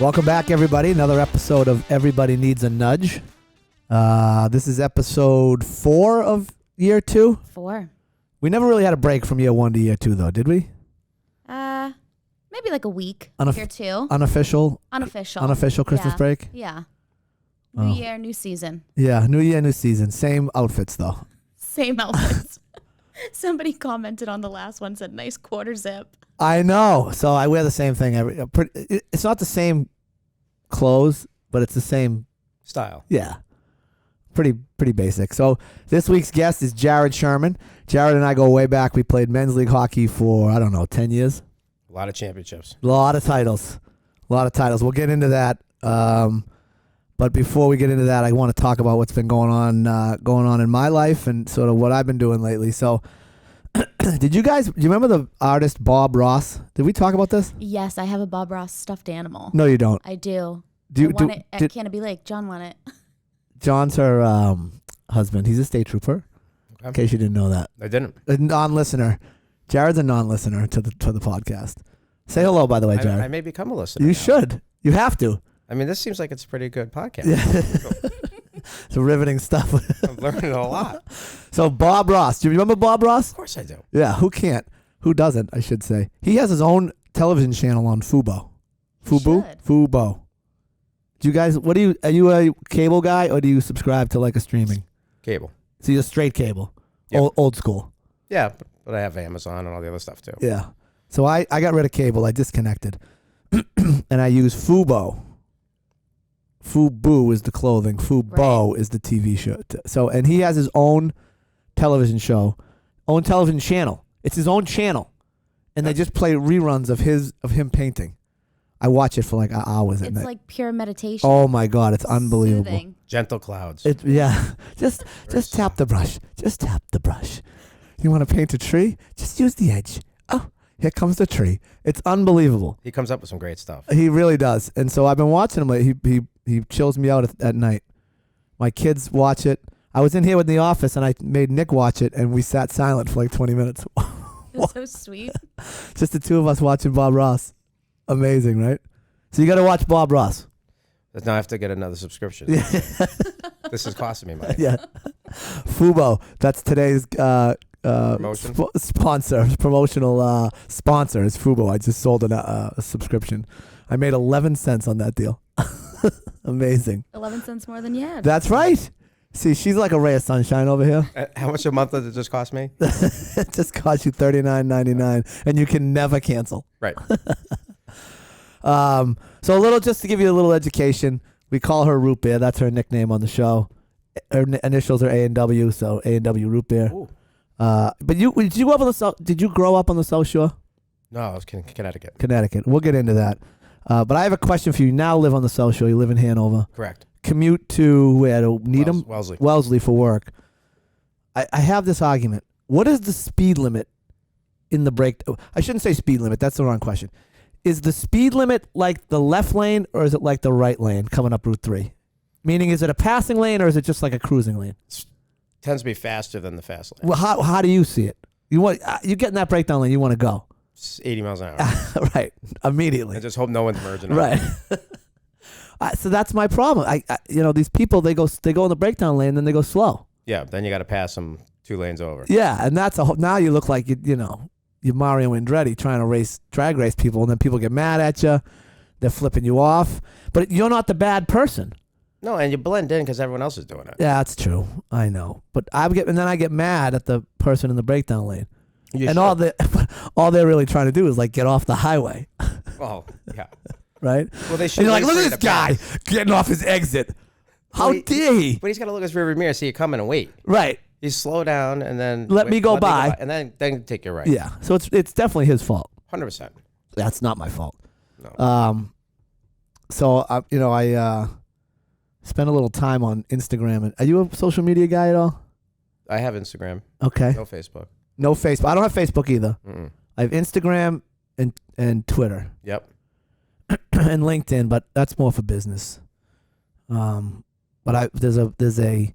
Welcome back, everybody. Another episode of Everybody Needs a Nudge. This is episode 4 of year 2. 4. We never really had a break from year 1 to year 2, though, did we? Maybe like a week, year 2. Unofficial Christmas Yeah. break? Yeah. New year, new season. Yeah, new year, new season. Same outfits, though. Same outfits. Somebody commented on the last one, said nice quarter zip. I know. So I wear the same thing. It's not the same clothes, but it's the same style. Yeah. Pretty basic. So this week's guest is Jared Sherman. Jared and I go way back. We played men's league hockey for, 10 years. A lot of championships. A lot of titles. We'll get into that. But before we get into that, I want to talk about what's been going on in my life and sort of what I've been doing lately. So do you remember the artist Bob Ross? Did we talk about this? Yes, I have a Bob Ross stuffed animal. No, you don't. I do. I won it at Canopy Lake. John won it. John's her husband. He's a state trooper. Okay. In case you didn't know that. I didn't. A non-listener. Jared's a non-listener to the podcast. Say hello, by the way, Jared. I may become a listener. You now. should. You have to. I mean, this seems like it's a pretty good podcast. Yeah. It's riveting stuff. I'm learning a lot. So Bob Ross. Do you remember Bob Ross? Of course I do. Yeah. Who can't? Who doesn't? I should say. He has his own television channel on Fubo. Fubo. Do you guys? Are you a cable guy or do you subscribe to like a streaming? Cable. So you're straight cable. Yep. Old school. Yeah, but I have Amazon and all the other stuff too. Yeah. So I got rid of cable. I disconnected. And I use Fubo. Fubu is the clothing. Fubo is the TV show. So, and he has his own television show, own television channel. It's his own channel. And they just play reruns of him painting. I watch it for like hours at night. It's like pure meditation. Oh my God, it's unbelievable. Soothing. Gentle clouds. Just tap the brush. Just tap the brush. You want to paint a tree? Just use the edge. Oh, here comes the tree. It's unbelievable. He comes up with some great stuff. He really does. And so I've been watching him. He chills me out at night. My kids watch it. I was in here with the office and I made Nick watch it and we sat silent for like 20 minutes. It's so sweet. Just the two of us watching Bob Ross. Amazing, right? So you got to watch Bob Ross. Now I have to get another subscription. Yeah. This is costing me money. Yeah. Fubo. That's today's Promotion? promotional sponsor is Fubo. I just sold a subscription. I made 11 cents on that deal. Amazing. 11 cents more than you had. That's right. See, she's like a ray of sunshine over here. How much a month does it just cost me? It just costs you $39.99, and you can never cancel. Right. So a little, just to give you a little education, we call her Root Beer. That's her nickname on the show. Her initials are A and W, so A and W Root Beer. Ooh. But did you go up on the South? Did you grow up on the South Shore? No, I was in Connecticut. Connecticut. We'll get into that. But I have a question for you. You now live on the South Shore. You live in Hanover. Correct. Commute to where? To Needham? Wellesley for work. I have this argument. What is the speed limit in the break? I shouldn't say speed limit. That's the wrong question. Is the speed limit like the left lane or is it like the right lane coming up Route 3? Meaning, is it a passing lane or is it just like a cruising lane? tends to be faster than the fast lane. Well, how do you see it? You get in that breakdown lane, you want to go. It's 80 miles an hour. Right. Immediately. I just hope no one's merging. Right. So that's my problem. These people, they go in the breakdown lane, then they go slow. Yeah, then you got to pass them 2 lanes over. Yeah, and that's now you look like you're Mario Andretti trying to drag race people, and then people get mad at you. They're flipping you off, but you're not the bad person. No, and you blend in because everyone else is doing it. Yeah, that's true. I know, but I get mad at the person in the breakdown lane, all they're really trying to do is like get off the highway. Well, yeah. Right? Well, they should. And you're like, look at this guy getting off his exit. How dare he? But he's got to look at his rearview mirror, see you coming, and wait. Right. You slow down and then let me go by, and then take your right. Yeah. So it's definitely his fault. 100%. That's not my fault. No. So I spent a little time on Instagram. Are you a social media guy at all? I have Instagram. Okay. No Facebook. No Facebook. I don't have Facebook either. Mm-mm. I have Instagram and Twitter. Yep. And LinkedIn, but that's more for business. But there's a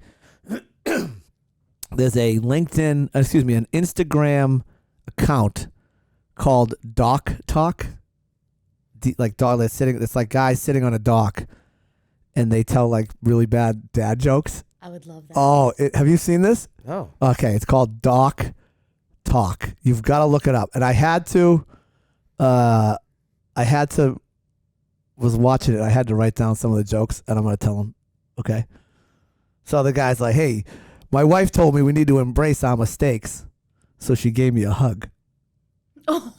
LinkedIn, an Instagram account called Doc Talk. like dog that's sitting. It's like guys sitting on a dock, and they tell like really bad dad jokes. I would love that. Oh, have you seen this? No. Okay, it's called Doc Talk. You've got to look it up. And I had to, was watching it. I had to write down some of the jokes, and I'm going to tell them. Okay. So the guy's like, hey, my wife told me we need to embrace our mistakes. So she gave me a hug. Oh.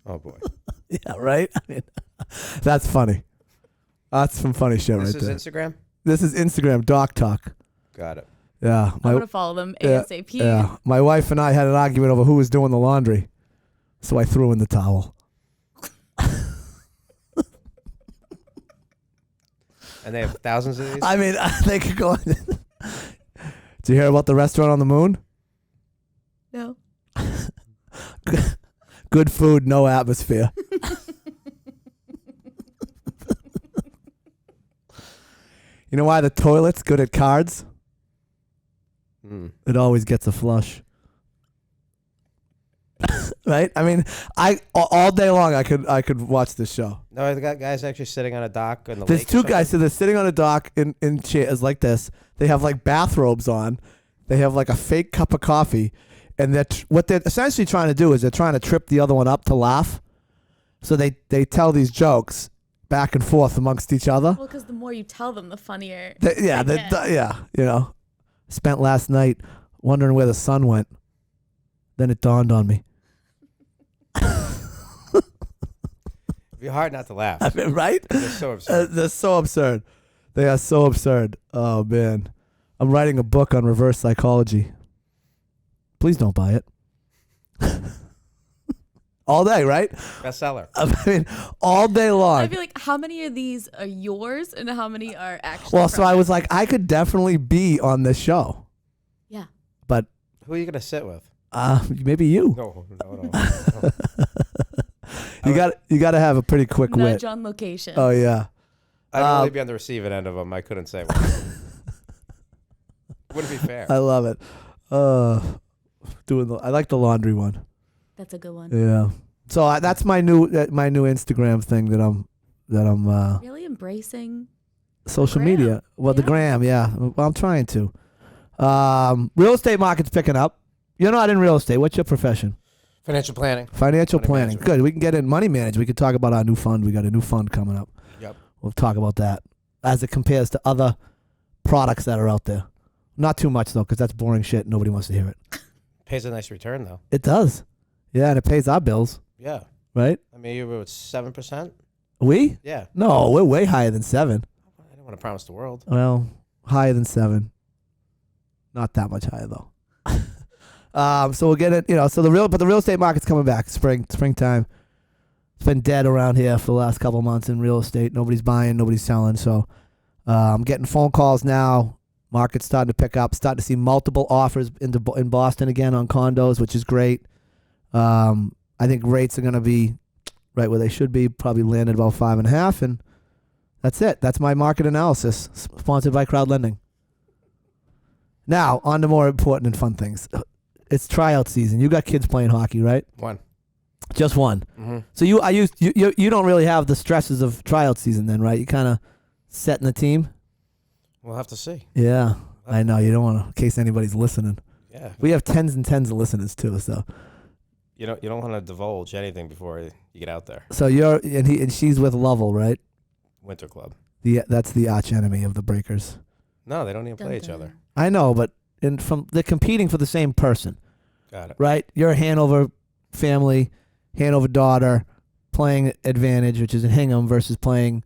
Oh boy. Yeah, right? I mean, that's funny. That's some funny shit This right is there. Instagram? This is Instagram, Doc Talk. Got it. Yeah. I'm going to follow them ASAP. Yeah. My wife and I had an argument over who was doing the laundry. So I threw in the towel. And they have thousands of these? I mean, they could go. Did you hear about the restaurant on the moon? No. Good food, no atmosphere. You know why the toilet's good at cards? It always gets a flush. Right? I mean, all day long I could watch this show. No, they got guys actually sitting on a dock in the There's lake. two guys, so they're sitting on a dock in chairs like this. They have like bathrobes on. They have like a fake cup of coffee, and what they're essentially trying to do is they're trying to trip the other one up to laugh. So they tell these jokes back and forth amongst each other. Well, because the more you tell them, the funnier. Yeah. You know, spent last night wondering where the sun went. Then it dawned on me. It'd be hard not to laugh. I mean, right? They're so absurd. They're so absurd. They are so absurd. Oh man, I'm writing a book on reverse psychology. Please don't buy it. All day, right? Bestseller. I mean, all day long. I'd be like, how many of these are yours and how many are actually Well, so from I it? was like, I could definitely be on this show, Yeah. but Who are you going to sit with? maybe you. No. You got to have a pretty quick wit. Nudge on location. Oh yeah. I'd only be on the receiving end of them. I couldn't say one. Wouldn't be fair. I love it. I like the laundry one. That's a good one. Yeah. So that's my new Instagram thing that I'm Really embracing. social gram. media. Well, the Yeah. gram, yeah. Well, I'm trying to. Real estate market's picking up. You're not in real estate. What's your profession? Financial planning. Financial Money planning. management. Good. We can get in money management. We can talk about our new fund. We got a new fund coming up. Yep. We'll talk about that as it compares to other products that are out there. Not too much though, because that's boring shit. Nobody wants to hear it. Pays a nice return, though. It does. Yeah, and it pays our bills, Yeah. right? I mean, you were at 7%? We? Yeah. No, we're way higher than 7. I don't want to promise the world. Well, higher than 7. Not that much higher though. So we'll get it. So the real estate market's coming back. Springtime. It's been dead around here for the last couple of months in real estate. Nobody's buying, nobody's selling. So I'm getting phone calls now. Market's starting to pick up. Starting to see multiple offers in Boston again on condos, which is great. I think rates are going to be right where they should be. Probably land at about 5.5, and that's it. That's my market analysis, sponsored by Crowd Lending. Now on to more important and fun things. It's tryout season. You got kids playing hockey, right? One. Just one. Mm-hmm. So you don't really have the stresses of tryout season then, right? You kind of setting the team. We'll have to see. Yeah, I know. You don't want to, in case anybody's listening. Yeah. We have tens and tens of listeners too. So You don't want to divulge anything before you get out there. so and she's with Lovell, right? Winter Club. That's the arch enemy of the Breakers. No, they don't even play each Dun, other. dun. I know, but they're competing for the same person, Got it. right? You're a Hanover family, Hanover daughter, playing Advantage, which is in Hingham, versus playing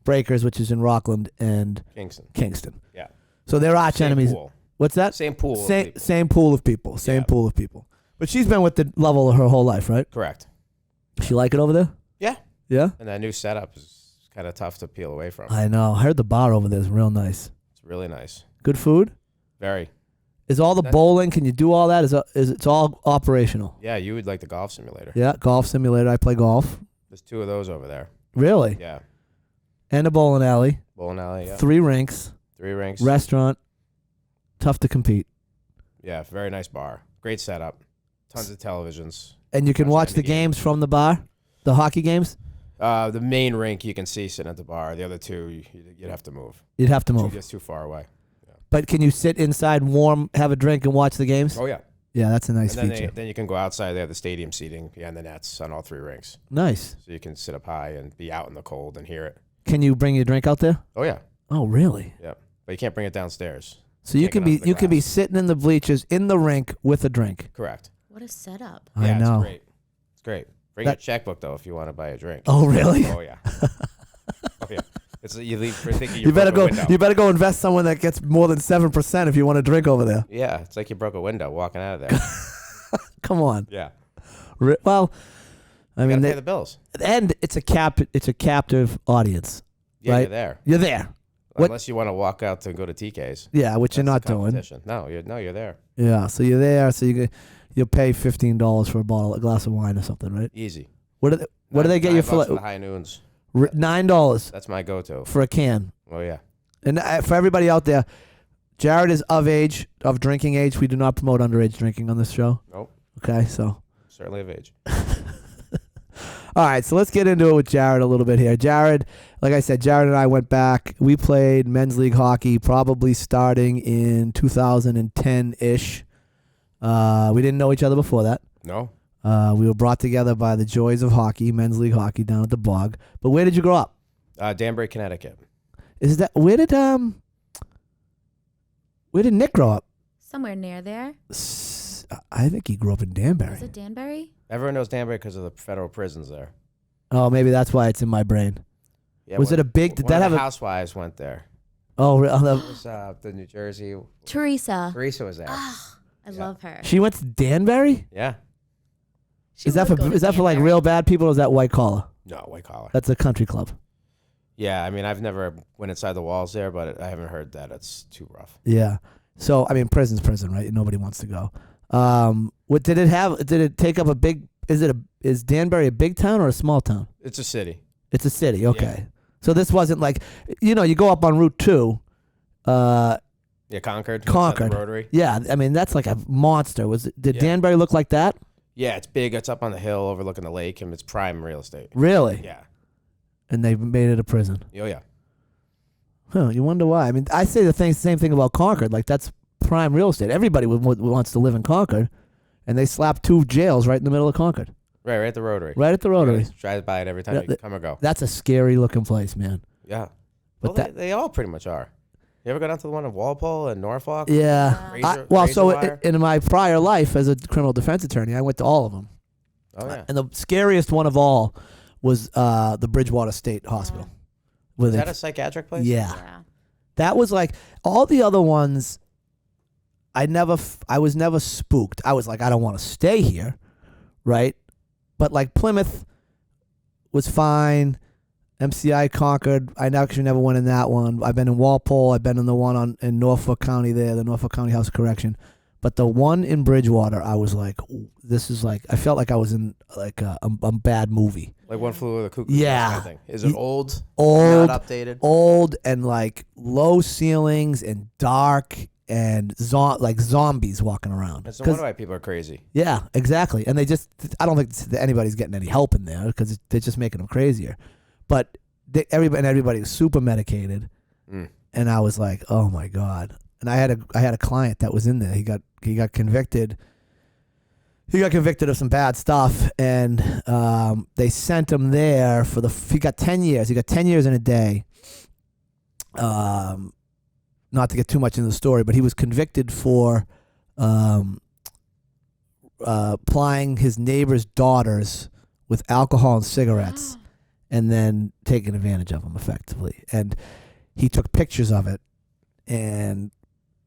Breakers, which is in Rockland and Kingston. Yeah. So they're arch Same enemies. pool. What's that? Same pool. of Same people. same pool of people. Same Yeah. pool of people. But she's been with the Lovell her whole life, right? Correct. She like it over there? Yeah. Yeah? And that new setup is kind of tough to peel away from. I know. I heard the bar over there is real nice. It's really nice. Good food? Very. Is all the bowling? Can you do all that? Is it's all operational? Yeah, you would like the golf simulator. Yeah, golf simulator. I play golf. There's 2 of those over there. Really? Yeah. And a bowling alley. Bowling alley, yeah. 3 rinks. 3 rinks. Restaurant. Tough to compete. Yeah, very nice bar. Great setup. Tons of televisions. And you can Watch watch any the game. games from the bar? The hockey games? The main rink you can see sitting at the bar. The other two, you'd have to move. You'd have to move. Just too far away. But can you sit inside warm, have a drink, and watch the games? Oh, yeah. Yeah, that's a nice And feature. then you can go outside. They have the stadium seating behind the nets on all 3 rinks. Nice. So you can sit up high and be out in the cold and hear it. Can you bring your drink out there? Oh, yeah. Oh, really? Yeah. But you can't bring it downstairs. So you Can't can get be off the glass. sitting in the bleachers in the rink with a drink. Correct. What a setup. I Yeah, know. It's great. It's great. Bring That- your checkbook, though, if you want to buy a drink. Oh, really? Oh, yeah. Oh, yeah. It's you leave for thinking You better go. Window. You better go invest someone that gets more than 7% if you want to drink over there. Yeah, it's like you broke a window walking out of there. Come on. Yeah. Well, I You mean, gotta pay the bills. and it's a captive audience. Yeah, right? you're there. You're there. What- Unless you want to walk out to go to TK's. Yeah, which you're not That's the doing. competition. No, you're there. Yeah, so you're there. So you'll pay $15 for a glass of wine or something, right? Easy. What do they get you for? $9 Like, for the high noons? $9 That's my go-to. for a can. Oh yeah. And for everybody out there, Jared is of drinking age. We do not promote underage drinking on this show. Nope. Okay, so. Certainly of age. All right, so let's get into it with Jared a little bit here. Jared, like I said, Jared and I went back. We played men's league hockey probably starting in 2010-ish. We didn't know each other before that. No. We were brought together by the joys of hockey, men's league hockey down at the Bog. But where did you grow up? Danbury, Connecticut. Where did Nick grow up? Somewhere near there. I think he grew up in Danbury. Is it Danbury? Everyone knows Danbury because of the federal prisons there. Oh, maybe that's why it's in my brain. Yeah, Was it a big? Did one that of have the a? housewives went there. Oh, It was the New Jersey. Teresa. Teresa was there. Ah, I love her. she went to Danbury. Yeah. She Is that would for go to is that for like Danbury. real bad people or is that white collar? No, white collar. That's a country club. Yeah, I mean, I've never went inside the walls there, but I haven't heard that it's too rough. Yeah. So I mean, prison's prison, right? Nobody wants to go. What did it have? Did it take up a big? Is Danbury a big town or a small town? It's a city. It's a city. Okay. So this wasn't like, you go up on Route 2. Yeah, Concord. outside the Concord. Rotary. Yeah, I mean that's like a monster. Did Yeah. Danbury look like that? Yeah, it's big. It's up on the hill overlooking the lake, and it's prime real estate. Really? Yeah. And they made it a prison. Oh, yeah. Huh? You wonder why? I mean, I say the same thing about Concord. Like that's prime real estate. Everybody wants to live in Concord, and they slapped 2 jails right in the middle of Concord, Right at the Rotary. right at the Rotary. You drive by it every time Yeah, you come or go. That's a scary looking place, man. Yeah. But Well, they all pretty much are. You ever go down to the one in Walpole and Norfolk? Yeah. Razor In my prior life as a criminal defense attorney, I went to all of them. Oh, yeah. And the scariest one of all was the Bridgewater State Hospital. Is that a psychiatric place? Yeah. Yeah. That was like all the other ones. I was never spooked. I was like, I don't want to stay here, right? But like Plymouth was fine. MCI Concord. I actually never went in that one. I've been in Walpole. I've been in the one in Norfolk County there, the Norfolk County House of Correction. But the one in Bridgewater, I was like, ooh, this is like, I felt like I was in like a bad movie. Like One Flew Over the Cuckoo's Yeah. Nest kind of thing. Is it old? Old, Not updated? old, and like low ceilings and dark and like zombies walking around. That's no wonder why people are crazy. Yeah, exactly. And I don't think anybody's getting any help in there because they're just making them crazier. But everybody was super medicated, and I was like, oh my God. And I had a client that was in there. He got convicted. He got convicted of some bad stuff, and they sent him there he got 10 years. He got 10 years in a day. Not to get too much into the story, but he was convicted for plying his neighbor's daughters with alcohol and cigarettes, and then taking advantage of them effectively. And he took pictures of it, and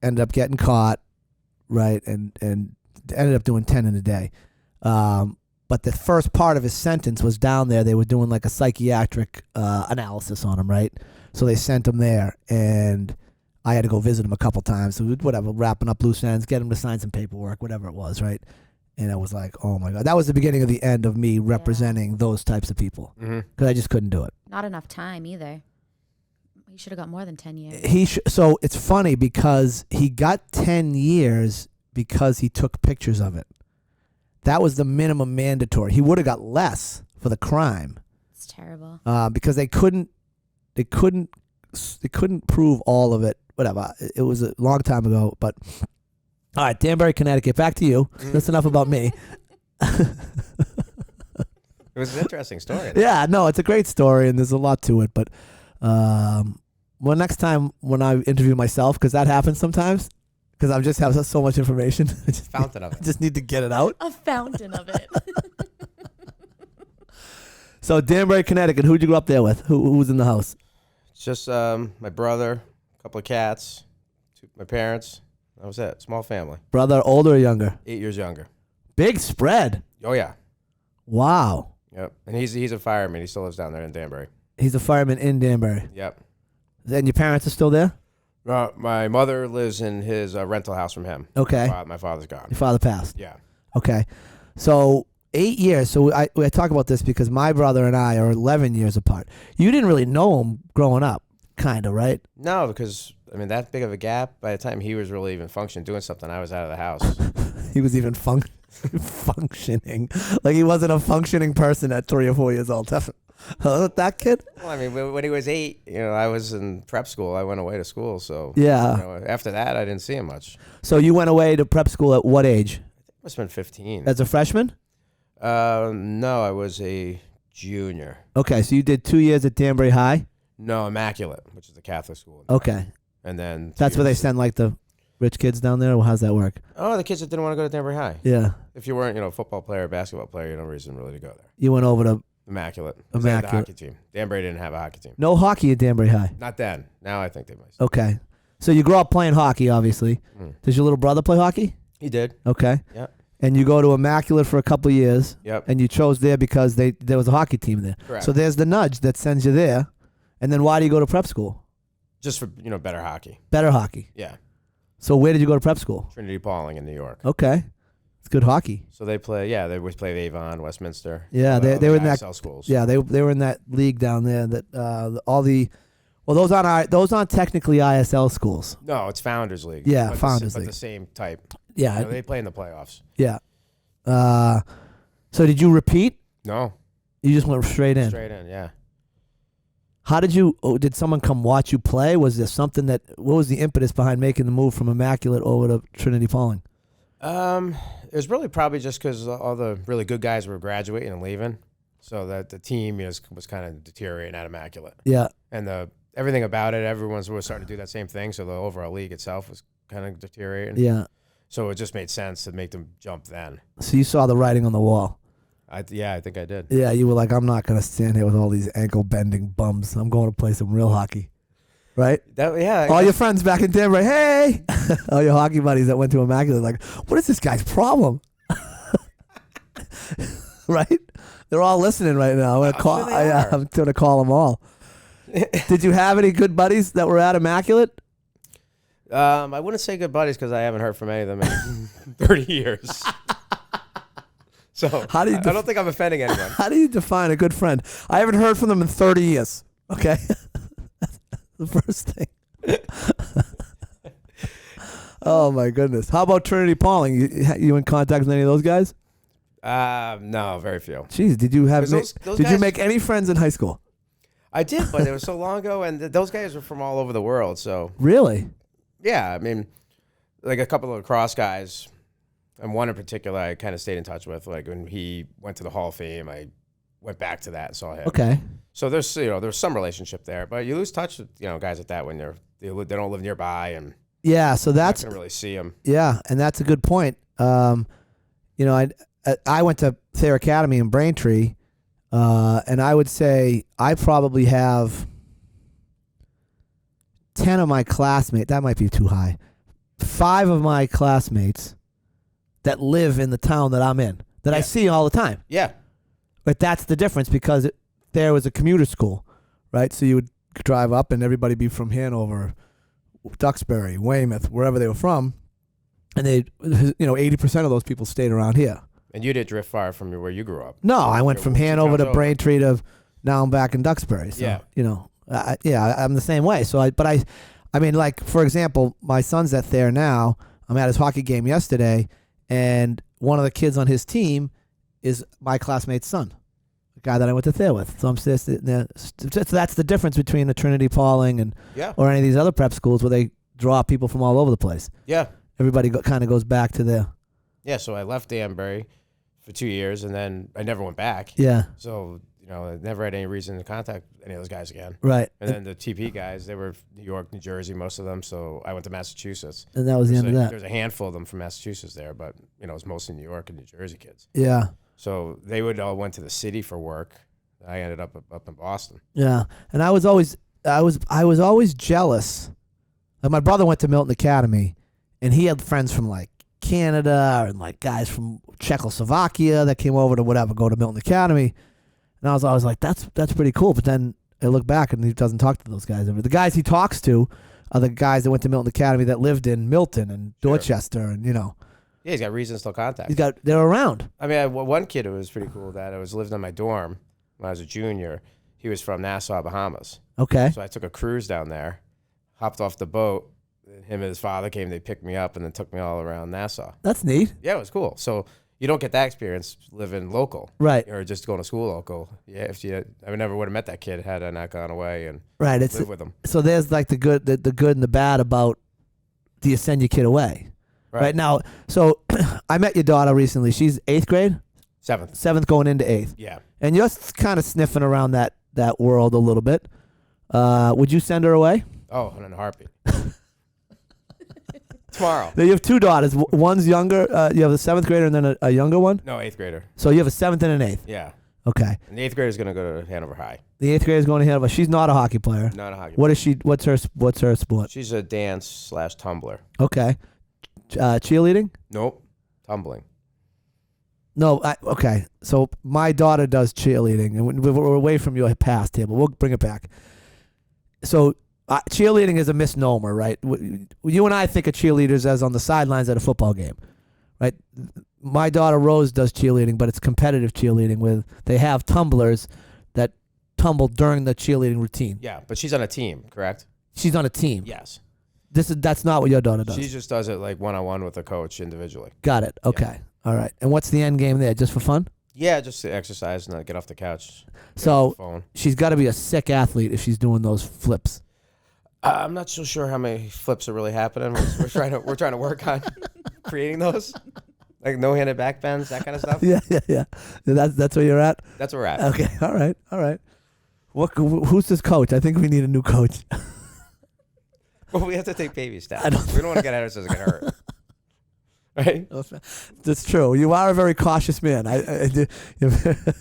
ended up getting caught, right? And ended up doing 10 in a day. But the first part of his sentence was down there. They were doing like a psychiatric analysis on him, right? So they sent him there, and I had to go visit him a couple times. So whatever, wrapping up loose ends, get him to sign some paperwork, whatever it was, right? And I was like, oh my God. That was the beginning of the end of me representing those types of people because I just couldn't do it. Not enough time either. He should have got more than 10 years. So it's funny because he got 10 years because he took pictures of it. That was the minimum mandatory. He would have got less for the crime. terrible. because they couldn't prove all of it. Whatever. It was a long time ago, but all right, Danbury, Connecticut. Back to you. That's enough about me. It was an interesting story. Yeah, no, it's a great story, and there's a lot to it. But well, next time when I interview myself, because that happens sometimes, because I just have so much information, Fountain of it. I just need to get it out. A fountain of it. So Danbury, Connecticut. Who'd you grow up there with? Who was in the house? It's just my brother, a couple of cats, my parents. That was it. Small family. Brother, older or younger? 8 years younger. Big spread. Oh yeah. Wow. Yep. And he's a fireman. He still lives down there in Danbury. He's a fireman in Danbury. Yep. And your parents are still there? My mother lives in his rental house from him. Okay. My father's gone. Your father passed. Yeah. Okay. So 8 years. So I talk about this because my brother and I are 11 years apart. You didn't really know him growing up, kind of, right? No, because I mean that big of a gap. By the time he was really even functioning, doing something, I was out of the house. He was even functioning. Like he wasn't a functioning person at 3 or 4 years old. That kid? Well, I mean, when he was 8, I was in prep school. I went away to school, so Yeah. After that, I didn't see him much. So you went away to prep school at what age? Must have been 15. As a freshman? No, I was a junior. Okay, so you did 2 years at Danbury High? No, Immaculate, which is a Catholic school. Okay. And then That's where they send like the rich kids down there? Or how's that work? Oh, the kids that didn't want to go to Danbury High. Yeah. If you weren't, a football player or basketball player, you had no reason really to go there. You went over to Immaculate. They had the Immaculate. hockey team. Danbury didn't have a hockey team. No hockey at Danbury High? Not then. Now I think they might. Okay. So you grow up playing hockey, obviously. Does your little brother play hockey? He did. Okay. Yeah. And you go to Immaculate for a couple of years. Yep. And you chose there because there was a hockey team there. Correct. So there's the nudge that sends you there. And then why do you go to prep school? Just for, better hockey. Better hockey. Yeah. So where did you go to prep school? Trinity Pauling in New York. Okay. It's good hockey. So they they always played Avon, Westminster. Yeah, they were in that schools. Yeah, they were in that league down there that those aren't technically ISL schools. No, it's Founders League. Yeah, but Founders League. But the same type. Yeah. They play in the playoffs. Yeah. So did you repeat? No. You just went straight in. Straight in, yeah. How did someone come watch you play? Was there something what was the impetus behind making the move from Immaculate over to Trinity Pauling? It was really probably just because all the really good guys were graduating and leaving, so that the team was kind of deteriorating at Immaculate. Yeah. And everything about it, everyone's was starting to do that same thing, so the overall league itself was kind of deteriorating. Yeah. So it just made sense to make them jump then. So you saw the writing on the wall. I think I did. Yeah, you were like, I'm not gonna stand here with all these ankle bending bums. I'm going to play some real hockey. Right? All your friends back in Denver, hey! All your hockey buddies that went to Immaculate, like, what is this guy's problem? Right? They're all listening right now. I'm going to call them all. Did you have any good buddies that were at Immaculate? I wouldn't say good buddies because I haven't heard from any of them in 30 years. So I don't think I'm offending anyone. How do you define a good friend? I haven't heard from them in 30 years. Okay? The first thing. Oh my goodness! How about Trinity Pauling? You in contact with any of those guys? No, very few. Jeez, did you have? Those did guys, you make any friends in high school? I did, but it was so long ago, and those guys were from all over the world. So really, yeah, I mean, like a couple of lacrosse guys, and one in particular, I kind of stayed in touch with. Like when he went to the Hall of Fame, I went back to that and saw him. Okay. So there's some relationship there, but you lose touch with guys like that when they don't live nearby and yeah. So that's you're not gonna really see them. Yeah, and that's a good point. I went to Thayer Academy in Braintree, and I would say I probably have 10 of my classmates. That might be too high. 5 of my classmates that live in the town that I'm in that I see all the time. Yeah. But that's the difference because there was a commuter school, right? So you would drive up and everybody be from Hanover, Duxbury, Weymouth, wherever they were from. And 80% of those people stayed around here. And you didn't drift far from where you grew up. No, I went from Hanover to Braintree to now I'm back in Duxbury. So, I'm the same way. So I mean, like, for example, my son's at Thayer now. I'm at his hockey game yesterday, and one of the kids on his team is my classmate's son. the guy that I went to there with. So I'm sitting there. So that's the difference between a Trinity Pauling and Yeah. or any of these other prep schools where they draw people from all over the place. Yeah. Everybody kind of goes back to their. Yeah. So I left Danbury for 2 years, and then I never went back. Yeah. So, I never had any reason to contact any of those guys again. Right. And then the TP guys, they were New York, New Jersey, most of them. So I went to Massachusetts. And that was the end of that. There's a handful of them from Massachusetts there, but, it was mostly New York and New Jersey kids. Yeah. So they would all went to the city for work. I ended up in Boston. Yeah. And I was always jealous. Like my brother went to Milton Academy, and he had friends from like Canada and like guys from Czechoslovakia that came over to go to Milton Academy. And I was always like, that's pretty cool. But then I look back and he doesn't talk to those guys. The guys he talks to are the guys that went to Milton Academy that lived in Milton and Dorchester and Yeah, he's got reasons to contact. they're around. I mean, one kid who was pretty cool that lived in my dorm when I was a junior. He was from Nassau, Bahamas. Okay. So I took a cruise down there, hopped off the boat. Him and his father came. They picked me up and then took me all around Nassau. That's neat. Yeah, it was cool. So you don't get that experience living local, Right. or just going to school local. Yeah, I never would have met that kid had I not gone away and Right. lived with him. So there's like the good and the bad about do you send your kid away? Right now, so I met your daughter recently. She's 8th grade, 7th going into 8th. Yeah. And you're kind of sniffing around that world a little bit. Would you send her away? Oh, in a heartbeat. Tomorrow. Now you have 2 daughters. One's younger. You have a 7th grader and then a younger one. No, 8th grader. So you have a 7th and an 8th. Yeah. Okay. And the 8th grader is going to go to Hanover High. The 8th grader is going to Hanover. She's not a hockey player. Not a hockey. What is she? What's her sport? She's a dance/tumbler. Okay. Cheerleading? Nope. Tumbling. No. Okay. So my daughter does cheerleading, and we're away from your past here, but we'll bring it back. So cheerleading is a misnomer, right? You and I think of cheerleaders as on the sidelines at a football game, right? My daughter Rose does cheerleading, but it's competitive cheerleading with they have tumblers that tumble during the cheerleading routine. Yeah, but she's on a team, correct? She's on a team. Yes. That's not what your daughter does. She just does it like one-on-one with a coach individually. Got it. Okay. All right. And what's the end game there? Just for fun? Yeah, just to exercise and not get off the couch. So she's got to be a sick athlete if she's doing those flips. I'm not so sure how many flips are really happening. We're trying to work on creating those, like no-handed back bends, that kind of stuff. Yeah. That's where you're at. That's where we're at. Okay. All right. Who's this coach? I think we need a new coach. Well, we have to take baby steps. We don't want to get ourselves get hurt. Right? That's true. You are a very cautious man.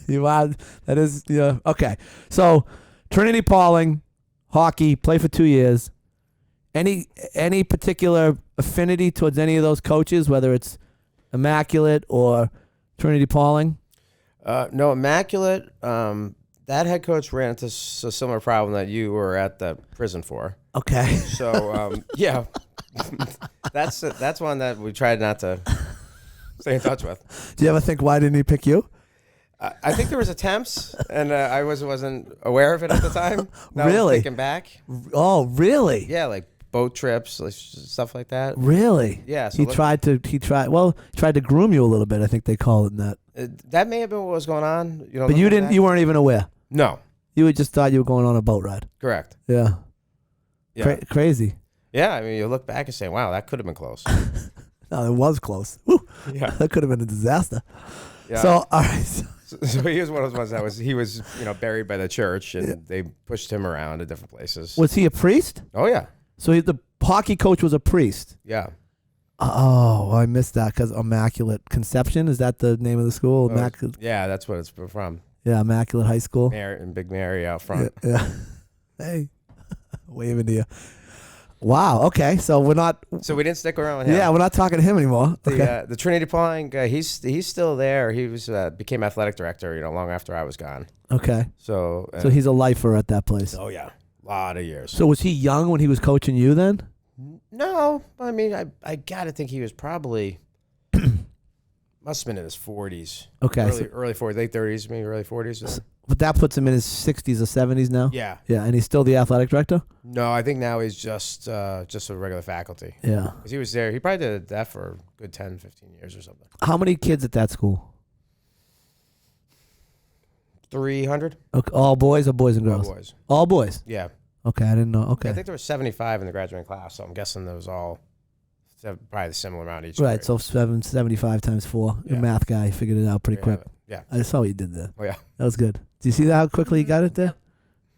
You are. That is. Yeah. Okay. So, Trinity Pauling, hockey, play for 2 years. Any particular affinity towards any of those coaches, whether it's Immaculate or Trinity Pauling? No, Immaculate. That head coach ran into a similar problem that you were at the prison for. Okay. So yeah, that's one that we tried not to stay in touch with. Do you ever think why didn't he pick you? I think there was attempts, and I wasn't aware of it at the time. Now Really? Thinking back. Oh, really? Yeah, like boat trips, like stuff like that. Really? Yeah. So He tried to groom you a little bit. I think they call it in that. that may have been what was going on. But you didn't. You weren't even aware. No. You just thought you were going on a boat ride. Correct. Yeah. Yeah. Crazy. Yeah. I mean, you look back and say, "Wow, that could have been close." No, it was close. Woo. Yeah. That could have been a disaster. Yeah. So, all right. So he was one of those ones he was buried by the church, and they pushed him around to different places. Was he a priest? Oh yeah. So the hockey coach was a priest. Yeah. Oh, I missed that because Immaculate Conception, is that the name of the school? Immaculate. Yeah, that's what it's from. Yeah, Immaculate High School. And Big Mary out front. Yeah. Hey, waving to you. Wow. Okay, so we're not. So we didn't stick around with him. Yeah, we're not talking to him anymore. Okay. The Trinity Pauling guy, he's still there. He was became athletic director, long after I was gone. Okay. So he's a lifer at that place. oh yeah, a lot of years. So was he young when he was coaching you then? No, I mean I gotta think he was probably must have been in his 40s. Okay. Early 40s, late 30s, maybe early 40s. But that puts him in his 60s or 70s now? Yeah. Yeah, and he's still the athletic director? No, I think now he's just a regular faculty. Yeah. Because he was there. He probably did that for a good 10, 15 years or something. How many kids at that school? 300. Okay, all boys or boys and All girls? boys. All boys. Yeah. Okay, I didn't know. I Okay. think there were 75 in the graduating class, so I'm guessing there was all probably the similar amount each. Right, grade. so 75 times 4. You're a Yeah. math guy. Figured it out pretty There you quick. have it. Yeah. I saw what you did there. Oh, yeah. That was good. Do you see how quickly you got it there? Yep.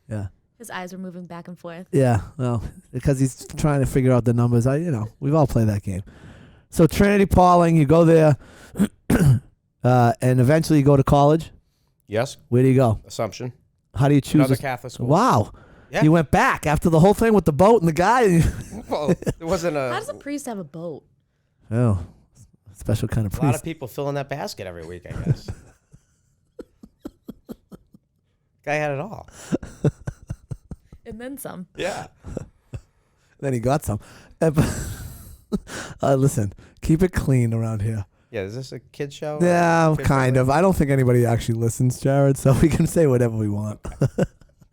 Yeah. His eyes were moving back and forth. Yeah. Well, because he's trying to figure out the numbers. We've all played that game. So Trinity Pauling, you go there, and eventually you go to college. Yes. Where do you go? Assumption. How do you choose? Another Catholic school. Wow. Yeah. You went back after the whole thing with the boat and the guy. Well, it wasn't How does a priest have a boat? Oh, special kind of a lot priest. of people fill in that basket every week, I guess. Guy had it all. And then some. Yeah. Then he got some. Listen, keep it clean around here. Yeah, is this a kid show? Yeah, Kid kind friendly? of. I don't think anybody actually listens, Jared, so we can say whatever we want.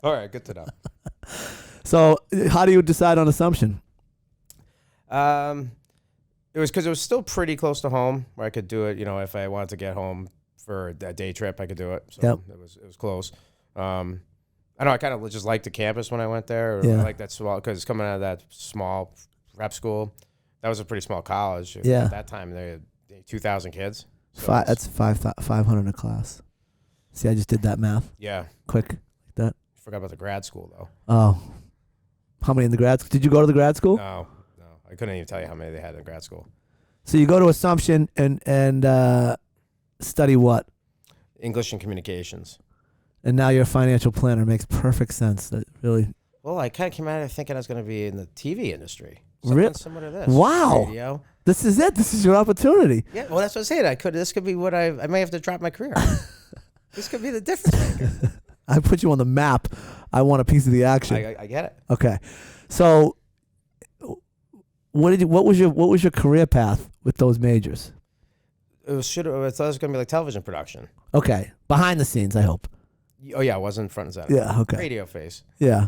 All right, good to know. So, how do you decide on Assumption? It was because it was still pretty close to home where I could do it. If I wanted to get home for a day trip, I could do it. So Yep. it was close. I know I kind of just liked the campus when I went there. Yeah. I like that small because coming out of that small prep school, that was a pretty small college. Yeah. At that time, they had 2,000 kids. So That's 500 a class. See, I just did that math yeah. quick. Forgot about the grad school though. Oh, how many in the grad school? Did you go to the grad school? No, I couldn't even tell you how many they had in grad school. So you go to Assumption and study what? English and communications. And now you're a financial planner. Makes perfect sense. That really. Well, I kind of came out of it thinking I was going to be in the TV industry. Really? Something similar to this. Wow. Radio. This is it. This is your opportunity. Yeah, well, that's what I'm saying. This could be what I may have to drop my career. This could be the difference maker. I put you on the map. I want a piece of the action. I get it. Okay. So what was your career path with those majors? I thought it was going to be like television production. Okay. Behind the scenes, I hope. Oh, yeah, it wasn't front and center. Yeah, okay. Radio face. Yeah.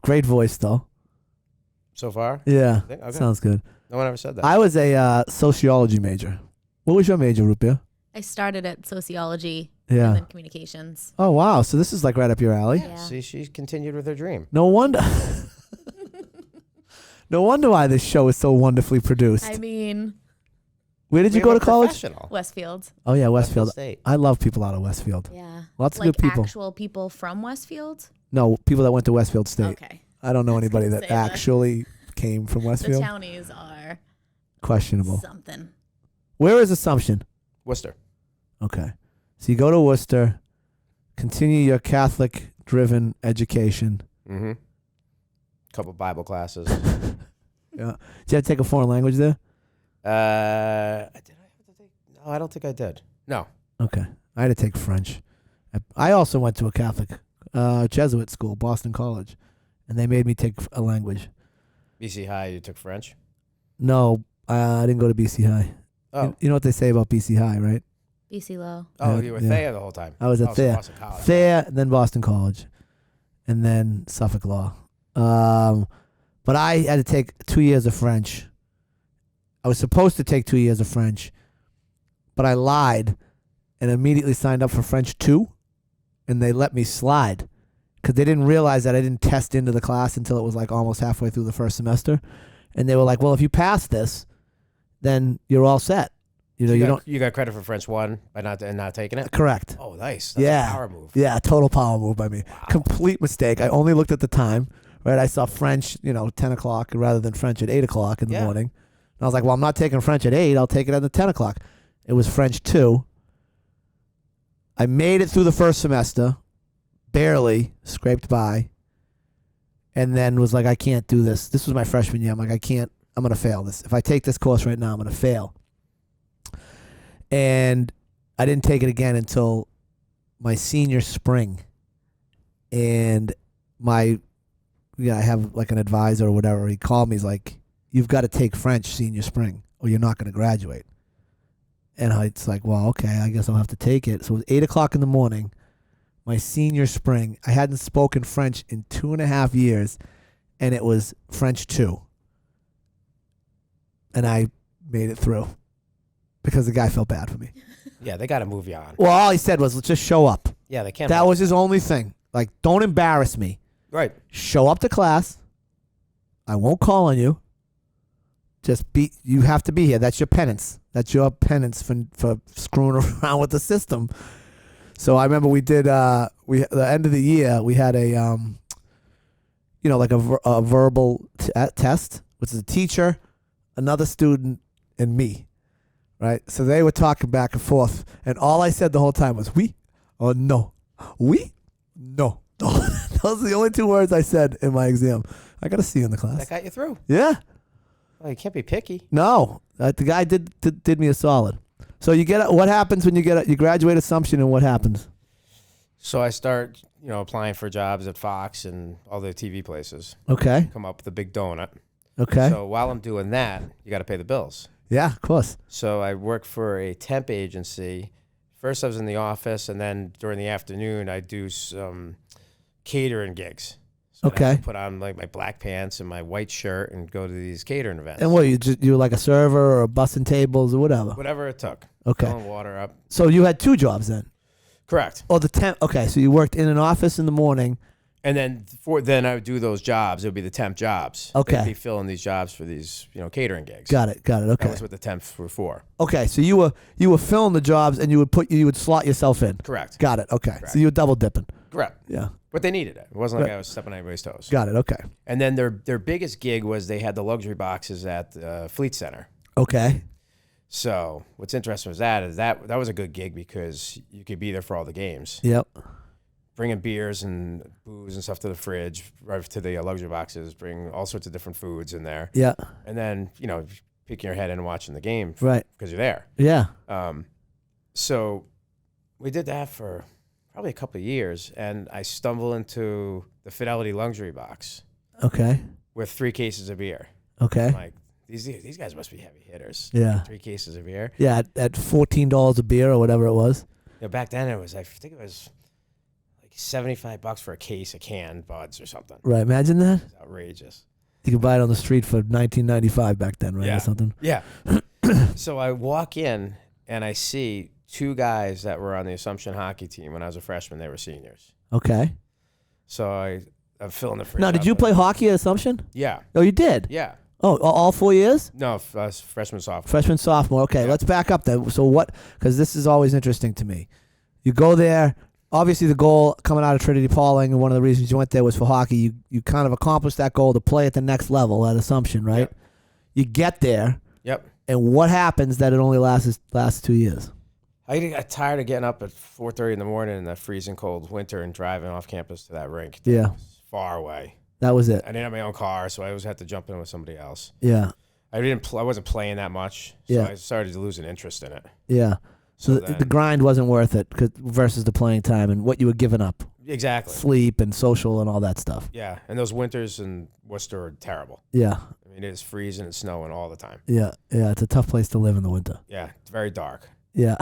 Great voice though. So far? Yeah. Okay. Sounds good. No one ever said that. I was a sociology major. What was your major, Rupia? I started at sociology Yeah. and then communications. Oh wow. So this is like right up your alley. Yeah. See, she continued with her dream. No wonder. No wonder why this show is so wonderfully produced. I mean, Where did you We go have to a college? professional. Westfield. Oh yeah, Westfield. State. I love people out of Westfield. Yeah. Lots of Like good people. actual people from Westfield? No, people that went to Westfield State. Okay. I don't know I was anybody gonna that say that. actually came from The Westfield. townies are Questionable. something. Where is Assumption? Worcester. Okay. So you go to Worcester, continue your Catholic-driven education. Mm-hmm. Couple Bible classes. Yeah. Did you have to take a foreign language there? Did I have to take? No, I don't think I did. No. Okay. I had to take French. I also went to a Catholic Jesuit school, Boston College, and they made me take a language. BC High, you took French? No, I didn't go to BC High. Oh. You know what they say about BC High, right? BC Low. Oh, Yeah, you were yeah. Thea the whole time. I was at so Thayer. Boston College. Thayer, then Boston College, and then Suffolk Law. But I had to take 2 years of French. I was supposed to take 2 years of French, but I lied and immediately signed up for French 2, and they let me slide because they didn't realize that I didn't test into the class until it was like almost halfway through the first semester. And they were like, well, if you pass this, then you're all set. You know, You got credit for French 1 by not taking it? correct. Oh, nice. That's Yeah. a power move. Yeah, total power move by me. Wow. Complete mistake. I only looked at the time, right? I saw French, 10 o'clock rather than French at 8 o'clock in the Yeah. morning. And I was like, well, I'm not taking French at 8. I'll take it at the 10 o'clock. It was French 2. I made it through the first semester, barely, scraped by, and then was like, I can't do this. This was my freshman year. I'm like, I'm going to fail this. If I take this course right now, I'm going to fail. And I didn't take it again until my senior spring. And I have like an advisor or whatever. He called me. He's like, you've got to take French senior spring or you're not going to graduate. And it's like, well, okay, I guess I'll have to take it. So it was 8 o'clock in the morning, my senior spring. I hadn't spoken French in 2.5 years, and it was French 2. And I made it through because the guy felt bad for me. Yeah, they got to move you on. Well, all he said was, let's just show up. Yeah, they can't. That was his only thing. Like, don't embarrass me. right. Show up to class. I won't call on you. Just be. You have to be here. That's your penance. That's your penance for screwing around with the system. So I remember we did. The end of the year we had a like a verbal test, which is a teacher, another student, and me. Right. So they were talking back and forth, and all I said the whole time was "we" or "no." We? No. Those are the only two words I said in my exam. I got a C in the class. That got you through. Yeah. Well, you can't be picky. No. The guy did me a solid. So what happens when you graduate Assumption, and what happens? So I start, applying for jobs at Fox and all the TV places. Okay. Come up with a big donut. Okay. So while I'm doing that, you got to pay the bills. Yeah, of course. So I work for a temp agency. First I was in the office, and then during the afternoon I do some catering gigs. So I'd have to put on like my black pants and my white shirt and go to these catering events. And what, you were like a server or bussing tables or whatever? Whatever it took. Okay. Filling water up. So you had two jobs then? Correct. Oh, the temp. Okay, so you worked in an office in the morning. And then I would do those jobs. It would be the temp jobs. Okay. They'd be filling these jobs for these, catering gigs. Got it. Okay. That was what the temps were for. Okay, so you were filling the jobs and you would slot yourself in. Correct. Got it. Okay. Correct. So you were double dipping. Correct. Yeah. But they needed it. It wasn't like Right. I was stepping on anybody's toes. Got it. Okay. And then their biggest gig was they had the luxury boxes at Fleet Center. Okay. So what's interesting was that was a good gig because you could be there for all the games. Yep. Bringing beers and booze and stuff to the fridge, right to the luxury boxes, bring all sorts of different foods in there. Yeah. And then, peeking your head in and watching the game. Right. Because you're there. Yeah. So we did that for probably a couple of years, and I stumbled into the Fidelity luxury box Okay. with 3 cases of beer. Okay. I'm like, these guys must be heavy hitters. Yeah. 3 cases of beer. Yeah. At $14 a beer or whatever it was. Back then I think it was like $75 for a case of canned buds or something. Right. Imagine that. It's outrageous. You could buy it on the street for $19.95 back then, right? Yeah. Or something. Yeah. So I walk in and I see 2 guys that were on the Assumption hockey team when I was a freshman. They were seniors. Okay. So I'm filling the fridge. Now, did you play hockey at Assumption? Yeah. Oh, you did? Yeah. Oh, all 4 years? No, freshman, sophomore. Freshman, sophomore. Okay, let's back up then. So what, because this is always interesting to me. You go there. Obviously, the goal coming out of Trinity Pauling, and one of the reasons you went there was for hockey. You kind of accomplished that goal to play at the next level at Assumption, right? Yep. You get there. Yep. And what happens that it only lasts 2 years? I got tired of getting up at 4:30 in the morning in that freezing cold winter and driving off campus to that rink. Yeah. It was far away. That was it. I didn't have my own car, so I always had to jump in with somebody else. Yeah. I wasn't playing that much, so Yeah. I started to lose an interest in it. Yeah. So then- the grind wasn't worth it versus the playing time and what you were giving up. Exactly. Sleep and social and all that stuff. Yeah, and those winters in Worcester are terrible. Yeah. I mean, it's freezing and snowing all the time. Yeah. Yeah. It's a tough place to live in the winter. Yeah, it's very dark. Yeah.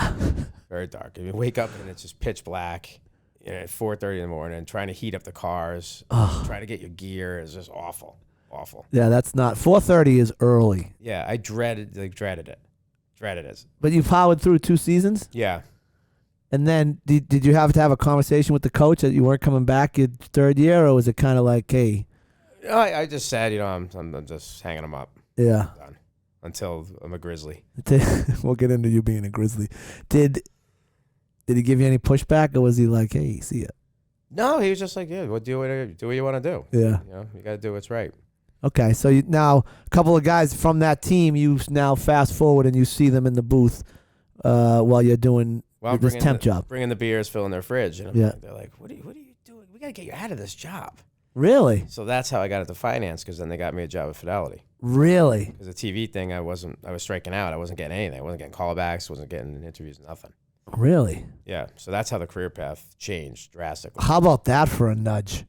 Very dark. You wake up and it's just pitch black. At 4:30 in the morning, trying to heat up the cars, trying to get your gear is just awful. Awful. Yeah, that's not 4:30 is early. Yeah, I dreaded it. Dreaded it. But you powered through 2 seasons, Yeah. and then did you have to have a conversation with the coach that you weren't coming back your 3rd year, or was it kind of like, hey? I just said, I'm just hanging them up. Yeah. Done. Until I'm a Grizzly. We'll get into you being a Grizzly. Did he give you any pushback, or was he like, hey, see ya? No, he was just like, yeah, do what you want to do. Yeah. You got to do what's right. Okay, so now a couple of guys from that team, you now fast forward and you see them in the booth while you're doing this temp job. Bringing the beers, filling their fridge. And they're like, what are you doing? We got to get you out of this job. Really? So that's how I got into finance, because then they got me a job at Fidelity. Really? Because the TV thing, I was striking out. I wasn't getting anything. I wasn't getting callbacks. Wasn't getting interviews. Nothing. Really? Yeah. So that's how the career path changed drastically. How about that for a nudge?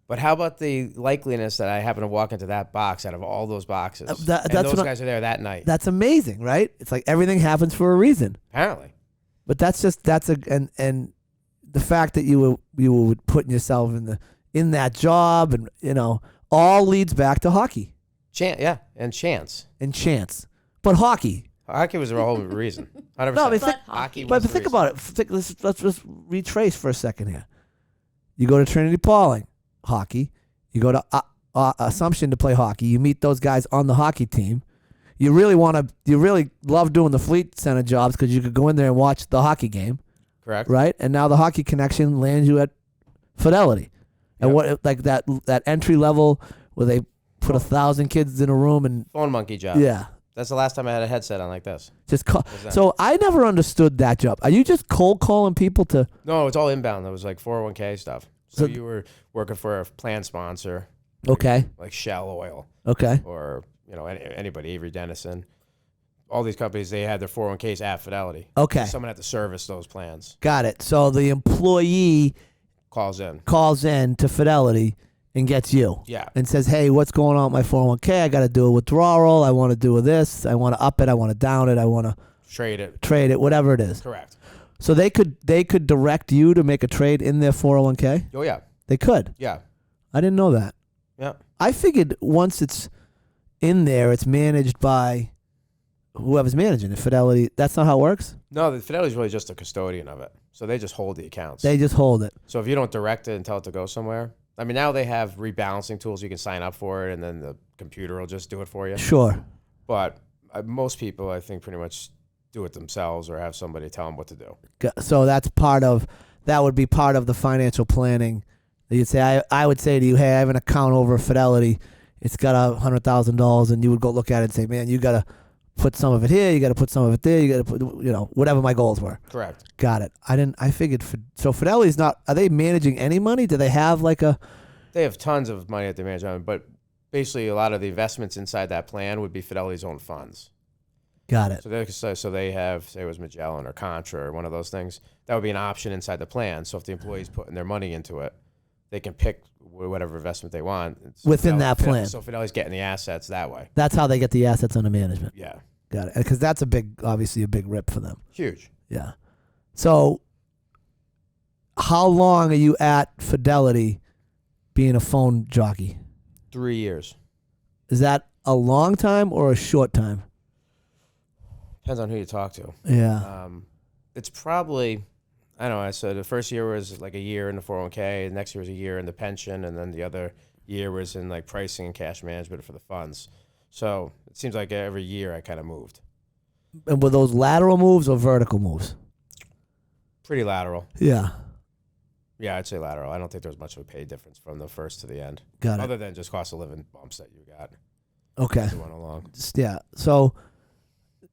But how about the likeliness that I happen to walk into that box out of all those boxes? And that's those what guys are there that night. That's amazing, right? It's like everything happens for a reason. Apparently. But and the fact that you were putting yourself in that job, and all leads back to hockey And chance. and chance. But hockey, Hockey was the whole reason. 100%. No, I mean, hockey was but the think reason. about it. Let's just retrace for a second here. You go to Trinity Pauling, hockey. You go to Assumption to play hockey. You meet those guys on the hockey team. You really love doing the Fleet Center jobs because you could go in there and watch the hockey game, Correct. right? And now the hockey connection lands you at Fidelity. And Yep. what like that entry level where they put 1,000 kids in a room and Phone monkey job. yeah, That's the last time I had a headset on like this. just call. Was that? So I never understood that job. Are you just cold calling people to? No, it's all inbound. That was like 401k stuff. So- So you were working for a plan sponsor, Okay, like Shell Oil, okay, or anybody, Avery Dennison. All these companies, they had their 401ks at Fidelity. okay. Someone had to service those plans. Got it. So the employee Calls in. calls in to Fidelity and gets you Yeah. and says, hey, what's going on with my 401k? I got to do a withdrawal. I want to do this. I want to up it. I want to down it. I want to Trade it. trade it, whatever it is. Correct. So they could direct you to make a trade in their 401k? Oh, yeah. They could. Yeah. I didn't know that. Yeah. I figured once it's in there, it's managed by whoever's managing it. Fidelity, that's not how it works? No, the Fidelity's really just a custodian of it. So they just hold the accounts. They just hold it. So if you don't direct it and tell it to go somewhere, I mean, now they have rebalancing tools. You can sign up for it, and then the computer will just do it for you. Sure. But most people, I think, pretty much do it themselves or have somebody tell them what to do. So that would be part of the financial planning. You'd say, I would say to you, hey, I have an account over at Fidelity. It's got $100,000, and you would go look at it and say, man, you got to put some of it here. You got to put some of it there. You got to put, whatever my goals were. Correct. Got it. I figured. So Fidelity's not, are they managing any money? Do they have like a? They have tons of money that they manage on, but basically a lot of the investments inside that plan would be Fidelity's own funds. Got it. So they have, say it was Magellan or Contra or one of those things. That would be an option inside the plan. So if the employee's putting their money into it, they can pick whatever investment they want. So Within that plan. So Fidelity's getting the assets that way. That's how they get the assets under management. Yeah. Got it. Because that's obviously a big rip for them. Huge. Yeah. So how long are you at Fidelity being a phone jockey? 3 years. Is that a long time or a short time? Depends on who you talk to. Yeah. It's probably, I don't know, so the first year was like a year in the 401k, the next year was a year in the pension, and then the other year was in like pricing and cash management for the funds. So it seems like every year I kind of moved. And were those lateral moves or vertical moves? Pretty lateral. Yeah. Yeah, I'd say lateral. I don't think there was much of a pay difference from the first to the end. Got it. Other than just cost of living bumps that you got Okay. as you went along. Yeah. So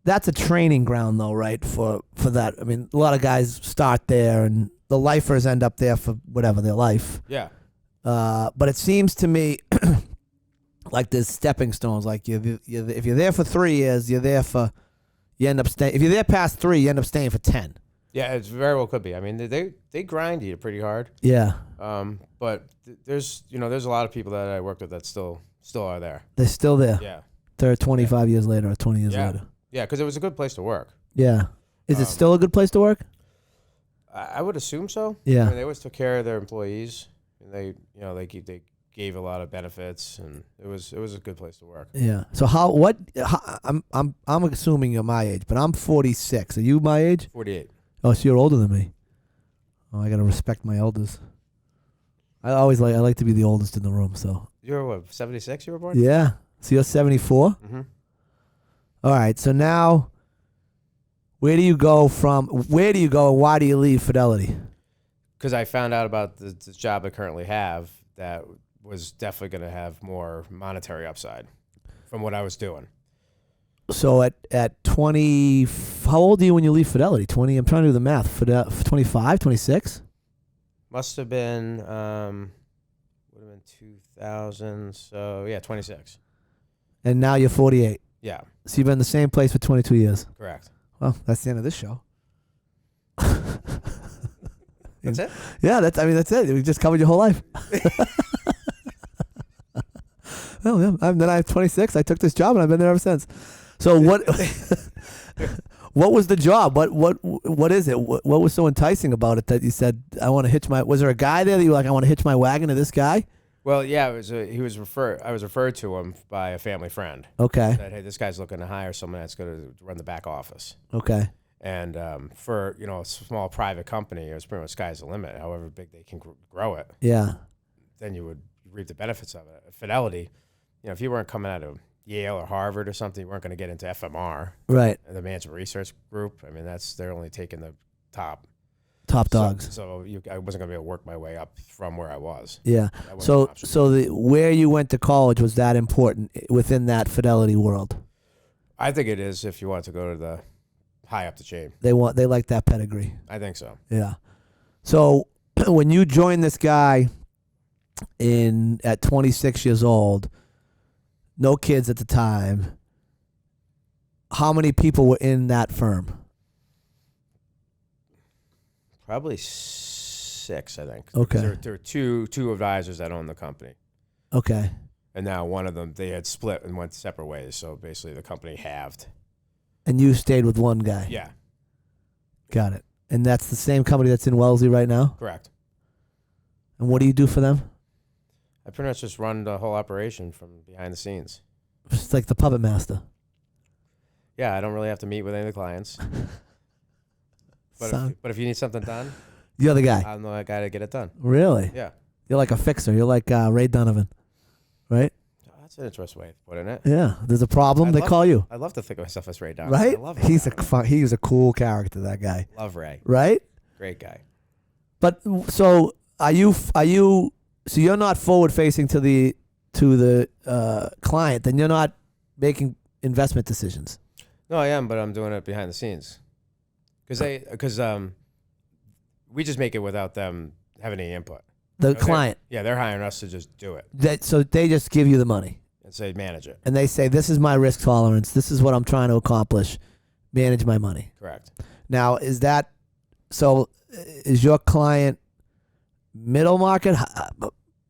that's a training ground, though, right? For that. I mean, a lot of guys start there, and the lifers end up there for whatever their life. Yeah. But it seems to me like there's stepping stones. Like if you're there for 3 years, you end up staying. If you're there past 3, you end up staying for 10. Yeah, it very well could be. I mean, they grind you pretty hard. Yeah. But there's a lot of people that I worked with that still are there. They're still there. Yeah. They're 25 years later or 20 years Yeah. later. Yeah, because it was a good place to work. Yeah. Is it still a good place to work? I would assume so. Yeah. I mean, they always took care of their employees, and they gave a lot of benefits, and it was a good place to work. Yeah. So I'm assuming you're my age, but I'm 46. Are you my age? 48. Oh, so you're older than me. Oh, I gotta respect my elders. I like to be the oldest in the room. So You were what, 76 you were born? yeah. So you're 74. Mm-hmm. All right. So now, where do you go, and why do you leave Fidelity? Because I found out about the job I currently have that was definitely going to have more monetary upside from what I was doing. So at 20, how old are you when you leave Fidelity? 20. I'm trying to do the math. 25, 26. Must have been, would have been 2000. So yeah, 26. And now you're 48. Yeah, So you've been in the same place for 22 years. correct. Well, that's the end of this show. That's it? Yeah, that's it. We just covered your whole life. Well, yeah. Then I have 26. I took this job and I've been there ever since. So what? What was the job? What is it? What was so enticing about it that you said I want to hitch my? Was there a guy there that you were like I want to hitch my wagon to this guy? Well, yeah, he was I was referred to him by a family friend. Okay. Said, hey, this guy's looking to hire someone that's going to run the back office. Okay. And for a small private company, it was pretty much sky's the limit. However big they can grow it, Yeah. then you would reap the benefits of it. Fidelity, if you weren't coming out of Yale or Harvard or something, you weren't going to get into FMR, Right. the management research group. I mean, they're only taking the top dogs. So I wasn't going to be able to work my way up from where I was. Yeah. That wasn't an So option. so where you went to college was that important within that Fidelity world? I think it is if you want to go to the high up the chain. They like that pedigree. I think so. Yeah. So when you joined this guy at 26 years old, no kids at the time, how many people were in that firm? Probably 6, I think. Okay. There were two advisors that owned the company. Okay. And now one of them, they had split and went separate ways. So basically the company halved. And you stayed with one guy? Yeah, Got it. And that's the same company that's in Wellesley right now? correct. And what do you do for them? I pretty much just run the whole operation from behind the scenes. It's like the puppet master. Yeah, I don't really have to meet with any of the clients. Son. But if you need something done, You're the guy. I'm the guy to get it done. Really? Yeah. You're like a fixer. You're like Ray Donovan, right? Oh, that's an interesting way of putting it. Yeah. There's a problem, they call you, I love to think of myself as Ray Donovan. right? I love Ray He's Donovan. he's a cool character, that guy, Love Ray. right? Great guy. But so are you? So you're not forward facing to the client, then you're not making investment decisions. No, I am, but I'm doing it behind the scenes. Because we just make it without them having any input. The They're- client, Yeah, they're hiring us to just do it so they just give you the money and say manage it. and they say, "This is my risk tolerance. This is what I'm trying to accomplish. Manage my money." Correct. Now, is that so? Is your client middle market,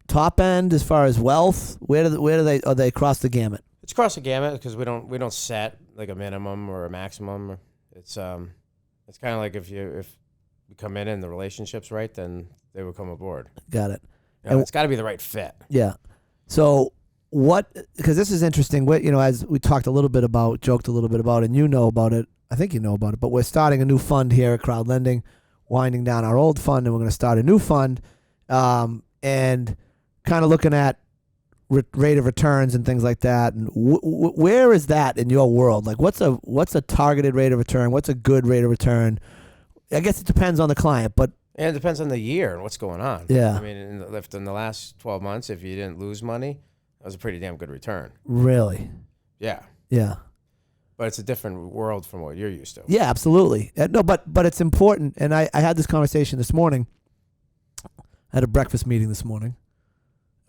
top end as far as wealth? Where do they are they across the gamut? It's across the gamut because we don't set like a minimum or a maximum. It's kind of like if we come in and the relationship's right, then they would come aboard. Got it. And it's got to be the right fit. Yeah. So because this is interesting, as we talked a little bit about, joked a little bit about, and you know about it, I think you know about it, but we're starting a new fund here at Crowd Lending, winding down our old fund, and we're going to start a new fund, and kind of looking at rate of returns and things like that. And where is that in your world? Like, what's a targeted rate of return? What's a good rate of return? I guess it depends on the client, but And it depends on the year and what's going on. Yeah. I mean, in the last 12 months, if you didn't lose money, that was a pretty damn good return. really, Yeah. yeah. But it's a different world from what you're used to. Yeah, absolutely. No, but it's important. And I had this conversation this morning. I had a breakfast meeting this morning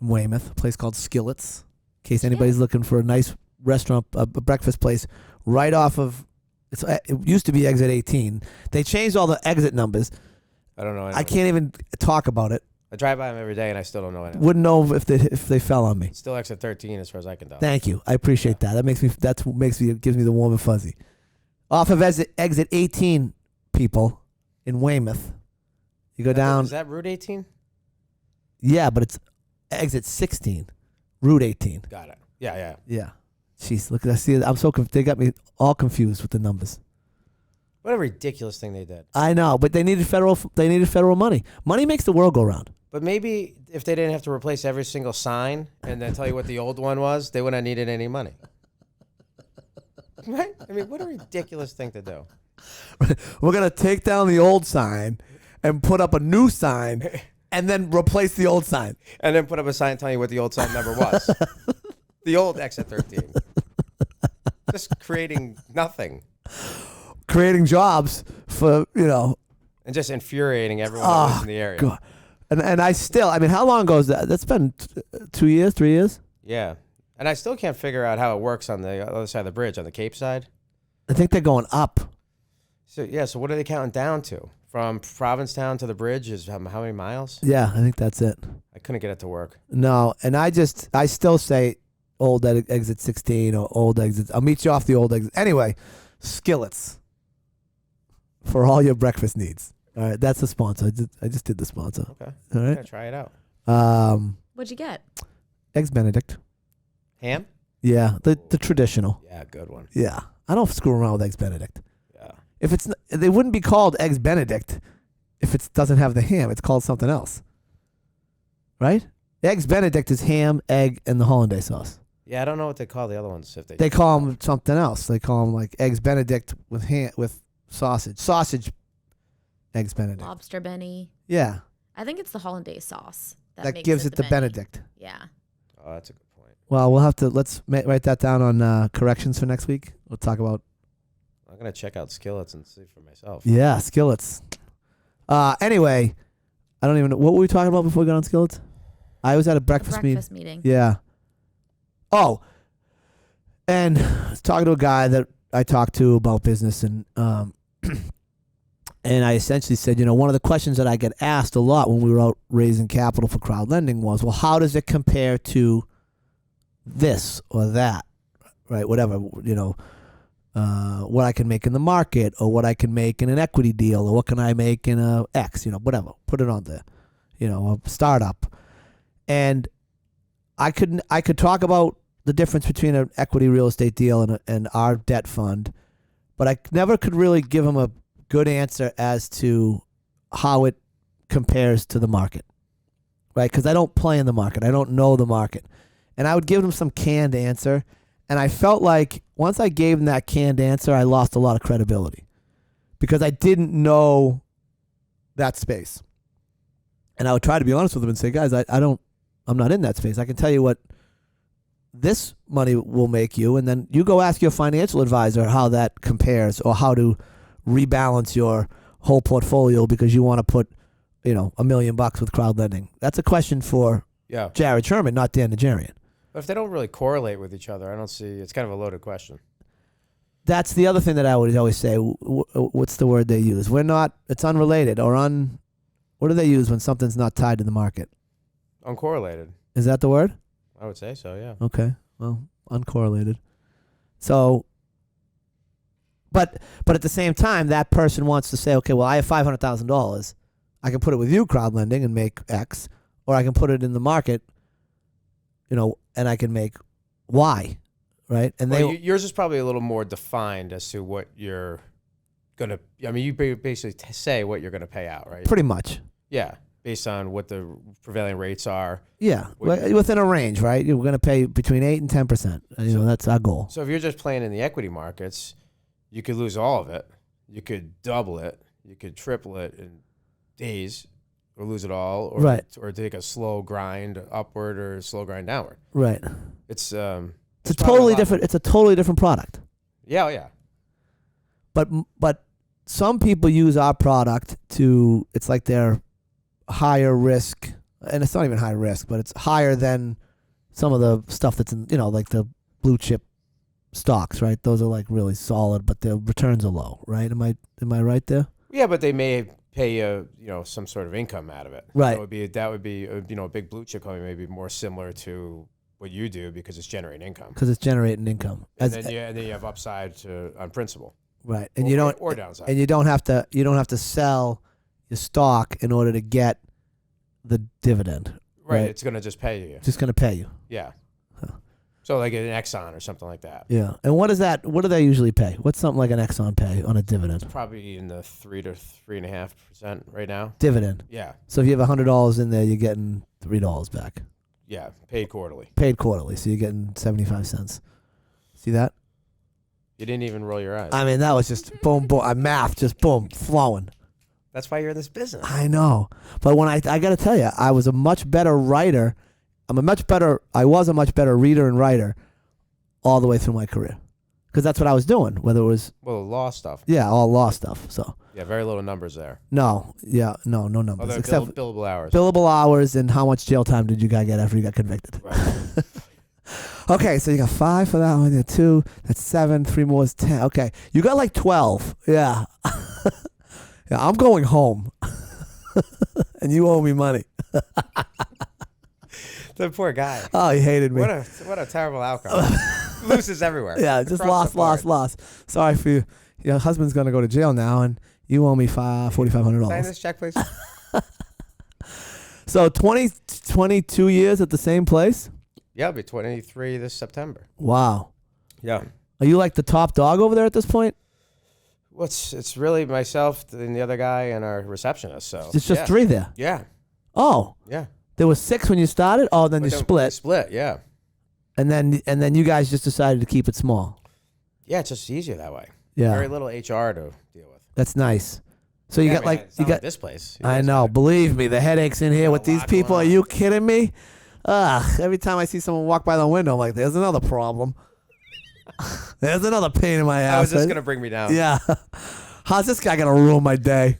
in Weymouth, a place called Skillets, in case anybody's looking for a nice restaurant, a breakfast place right off of, it used to be exit 18. They changed all the exit numbers. I don't know. I can't even talk about it. I drive by them every day and I still don't know anything. Wouldn't know if they fell on me. It's still exit 13 as far as I can tell. Thank you. I appreciate that. That's what gives me the warm and fuzzy. Off of exit 18, people in Weymouth. You go down. Is that Route 18? Yeah, but it's exit 16, Route 18. Got it. Yeah. Yeah. Jeez, look at that. See, I'm so they got me all confused with the numbers. What a ridiculous thing they did. I know, but they needed federal money. Money makes the world go round. But maybe if they didn't have to replace every single sign and then tell you what the old one was, they wouldn't have needed any money. Right? I mean, what a ridiculous thing to do. We're going to take down the old sign and put up a new sign and then replace the old sign. And then put up a sign telling you what the old sign number was. The old exit 13. Just creating nothing. Creating jobs for, And just infuriating everyone that lives in the area. God. And I mean, how long ago is that? That's been 2 years, 3 years? Yeah. And I still can't figure out how it works on the other side of the bridge, on the Cape side. I think they're going up. So what are they counting down to? From Provincetown to the bridge is how many miles? Yeah, I think that's it. I couldn't get it to work. No, and I still say old exit 16 or old exit. I'll meet you off the old exit. Anyway, Skillets for all your breakfast needs. All right, that's the sponsor. I just did the sponsor. Okay. All I'm right. gonna try it out. What'd you get? Eggs Benedict. Ham? Yeah, the traditional. Yeah, good one. Yeah, I don't screw around with Eggs Benedict. Yeah. If it's they wouldn't be called Eggs Benedict if it doesn't have the ham. It's called something else, right? Eggs Benedict is ham, egg, and the hollandaise sauce. Yeah, I don't know what they call the other ones. If They call them something else. They call them like Eggs Benedict with sausage, Eggs Benedict. Lobster Benny. Yeah, I think it's the hollandaise sauce that makes gives it the Benny. Benedict. Yeah. Oh, that's a good point. Well, we'll have to let's write that down on corrections for next week. We'll talk about I'm gonna check out Skillets and see for myself. yeah skillets. Anyway, I don't even know what were we talking about before we got on skillets. I was at a breakfast meeting. Yeah. Oh, and I was talking to a guy that I talked to about business, and and I essentially said, one of the questions that I get asked a lot when we were out raising capital for crowd lending was, well, how does it compare to this or that, right? Whatever, what I can make in the market, or what I can make in an equity deal, or what can I make in a X, whatever. Put it on there, a startup. And I could talk about the difference between an equity real estate deal and our debt fund, but I never could really give him a good answer as to how it compares to the market, right? Because I don't play in the market. I don't know the market. And I would give him some canned answer, and I felt like once I gave him that canned answer, I lost a lot of credibility because I didn't know that space. And I would try to be honest with him and say, guys, I'm not in that space. I can tell you what this money will make you, and then you go ask your financial advisor how that compares or how to rebalance your whole portfolio because you want to put, $1 million with crowd lending. That's a question for Jared Sherman, not Dan Nigerian. But if they don't really correlate with each other, I don't see. It's kind of a loaded question. That's the other thing that I would always say. What's the word they use? It's unrelated or what do they use when something's not tied to the market? Uncorrelated. Is that the word? I would say so, yeah. Okay. Well, uncorrelated. So, but at the same time, that person wants to say, okay, well, I have $500,000. I can put it with you, crowd lending, and make X, or I can put it in the market, and I can make Y, right? And yours is probably a little more defined as to what you're gonna. I mean, you basically say what you're gonna pay out, right? Pretty much. Yeah. Based on what the prevailing rates are. Yeah, within a range, right? You're going to pay between 8 and 10%. That's our goal. So if you're just playing in the equity markets, you could lose all of it. You could double it. You could triple it in days, or lose it all, or right. Or take a slow grind upward or a slow grind downward. Right. It's a totally different. It's a totally different product. Yeah, yeah. But some people use our product to. It's like they're higher risk, and it's not even high risk, but it's higher than some of the stuff that's in, like the blue chip stocks, right? Those are like really solid, but the returns are low, right? Am I right there? Yeah, but they may pay some sort of income out of it. Right. That would be a big blue chip company may be more similar to what you do because it's generating income. Because it's generating income. And then you have upside on principal. Right, and or downside. And you don't have to sell your stock in order to get the dividend. Right. It's going to just pay you. Just going to pay you. Yeah. So like an Exxon or something like that. Yeah. And what is that? What do they usually pay? What's something like an Exxon pay on a dividend? It's probably in the 3 to 3.5% right now. Dividend. Yeah. So if you have $100 in there, you're getting $3 back. Yeah. Paid quarterly. Paid quarterly. So you're getting 75 cents. See that? You didn't even roll your eyes. I mean, that was just boom, boom. Math just boom, flowing. That's why you're in this business. I know. But when I got to tell you, I was a much better writer. I was a much better reader and writer all the way through my career. Because that's what I was doing, whether it was... Well, law stuff. Yeah, all law stuff. So. Yeah, very little numbers there. No numbers. Oh, except billable hours. Billable hours and how much jail time did you guy get after you got convicted. Right. Okay, so you got 5 for that one. You got 2. That's 7. 3 more is 10. Okay, you got like 12. Yeah. Yeah, I'm going home. And you owe me money. The poor guy. Oh, he hated me. What a terrible outcome. Loses everywhere. Yeah, just lost. Sorry for you. Your husband's going to go to jail now, and you owe me $4,500. Sign this check, please. So 22 years at the same place? Yeah, I'll be 23 this September. Wow. Yeah. Are you like the top dog over there at this point? Well, it's really myself and the other guy and our receptionist. So It's just 3 there. Yeah. Oh. Yeah. There was 6 when you started? Oh, then you We split. split, yeah. And then you guys just decided to keep it small. Yeah, it's just easier that way. Yeah. Very little HR to deal with. That's nice. So you Yeah, got I mean, like it's you not got like this place. You I guys know, got- believe me, the headaches in here got with a these lot people. Are going on. you kidding me? Every time I see someone walk by the window, I'm like, there's another problem. There's another pain in my ass. How is this right? going to bring me down? Yeah. How's this guy gonna ruin my day?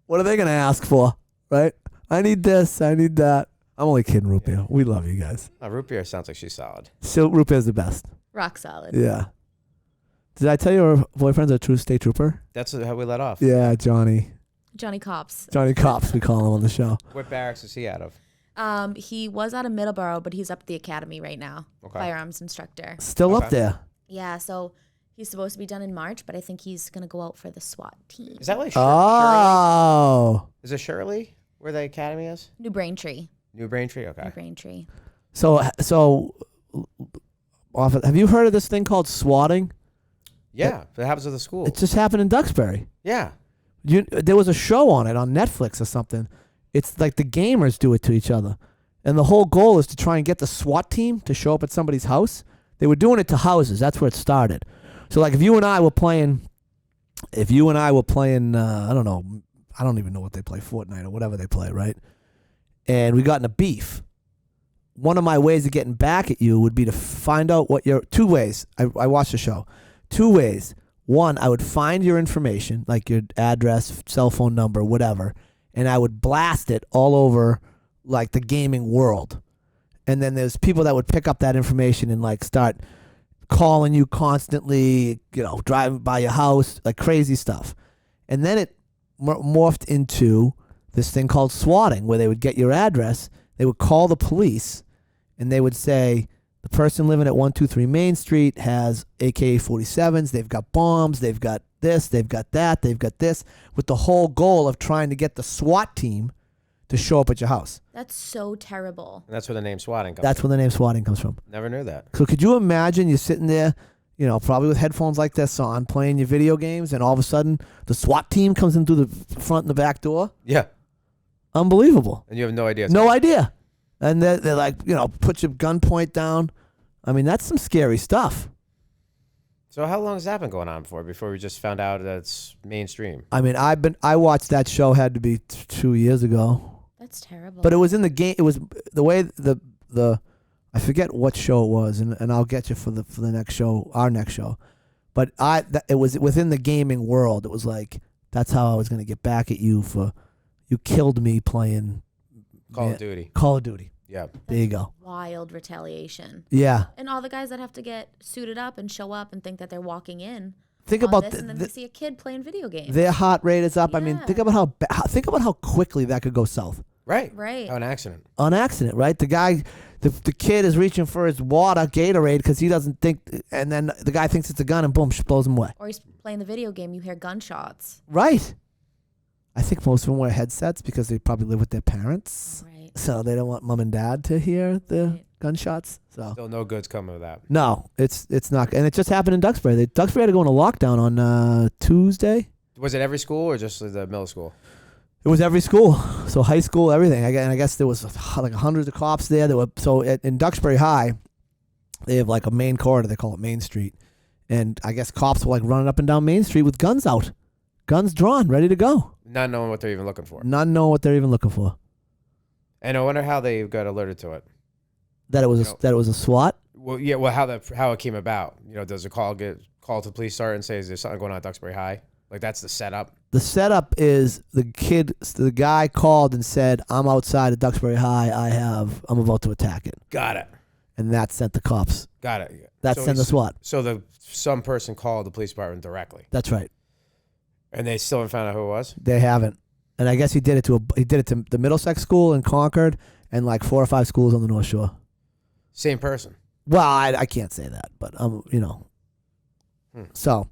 What are they gonna ask for? Right? I need this. I need that. I'm only kidding, Root Beer. We love you guys. Root beer sounds like she's solid. So Root Beer's the best. Rock solid. Yeah. Did I tell you her boyfriend's a true state trooper? That's how we let off. Yeah, Johnny. Johnny Cops. Johnny Cops, we call him on the show. What barracks is he out of? He was out of Middleborough, but he's up at the academy right now. Okay. Firearms instructor. Still up Okay. there. Yeah, so he's supposed to be done in March, but I think he's gonna go out for the SWAT team. Is that like Shirley? Oh. Is it Shirley where the academy is? New Braintree. New Braintree? Okay. New Braintree. So often, have you heard of this thing called swatting? Yeah, that happens at the school. It just happened in Duxbury. Yeah. There was a show on it on Netflix or something. It's like the gamers do it to each other. And the whole goal is to try and get the SWAT team to show up at somebody's house. They were doing it to houses. That's where it started. So like if you and I were playing, I don't know, I don't even know what they play, Fortnite or whatever they play, right? And we got in a beef. One of my ways of getting back at you would be to find out what your, 2 ways. I watched the show. 2 ways. One, I would find your information, like your address, cell phone number, whatever, and I would blast it all over like the gaming world. And then there's people that would pick up that information and like start calling you constantly, driving by your house, like crazy stuff. And then it morphed into this thing called swatting, where they would get your address, they would call the police, and they would say, the person living at 123 Main Street has AK-47s, they've got bombs, they've got this, they've got that, they've got this, with the whole goal of trying to get the SWAT team to show up at your house. That's so terrible. And that's where the name swatting comes That's from. where the name swatting comes from. Never knew that. So could you imagine you're sitting there, probably with headphones like this on, playing your video games, and all of a sudden the SWAT team comes in through the front and the back door? Yeah. Unbelievable. And you have no idea. No idea. And they're like, put your gun point down. I mean, that's some scary stuff. So how long has that been going on for before we just found out that it's mainstream? I mean, I watched that show, had to be 2 years ago. That's terrible. But it was in the game. It was the way the I forget what show it was, and I'll get you for the next show, our next show. But it was within the gaming world. It was like, that's how I was going to get back at you for you killed me playing Call of Duty. Call of Duty. Yeah. There you go. Wild retaliation. Yeah. And all the guys that have to get suited up and show up and think that they're walking in. Think on about this, and then they see a kid playing video games. their heart rate is up. I mean, Yeah. think about how quickly that could go south. Right. Right. Oh, an accident. On accident, right? The kid is reaching for his water, Gatorade, because he doesn't think, and then the guy thinks it's a gun, and boom, blows him away. Or he's playing the video game, you hear gunshots. Right. I think most of them wear headsets because they probably live with their parents, Right. so they don't want mom and dad to hear the Right. gunshots. So Still no good's coming of that. no, it's not, and it just happened in Duxbury. Duxbury had to go into lockdown on Tuesday. Was it every school or just the middle school? It was every school, so high school, everything. And I guess there was like hundreds of cops there. In Duxbury High, they have like a main corridor. They call it Main Street, and I guess cops were like running up and down Main Street with guns out, guns drawn, ready to go. Not knowing what they're even looking for. Not knowing what they're even looking for. And I wonder how they got alerted to it. That it was a SWAT. Well, yeah. Well, how it came about. Does a call get called to the police sergeant and say, "Is there something going on at Duxbury High?" Like that's the setup. The setup is the guy called and said, "I'm outside of Duxbury High. I'm about to attack it," Got it. and that sent the cops. Got it. That So sent the he's- SWAT. So some person called the police department directly, That's right. and they still haven't found out who it was. They haven't, and I guess he did it to the Middlesex school in Concord and like 4 or 5 schools on the North Shore. Same person. Well, I can't say that, but So,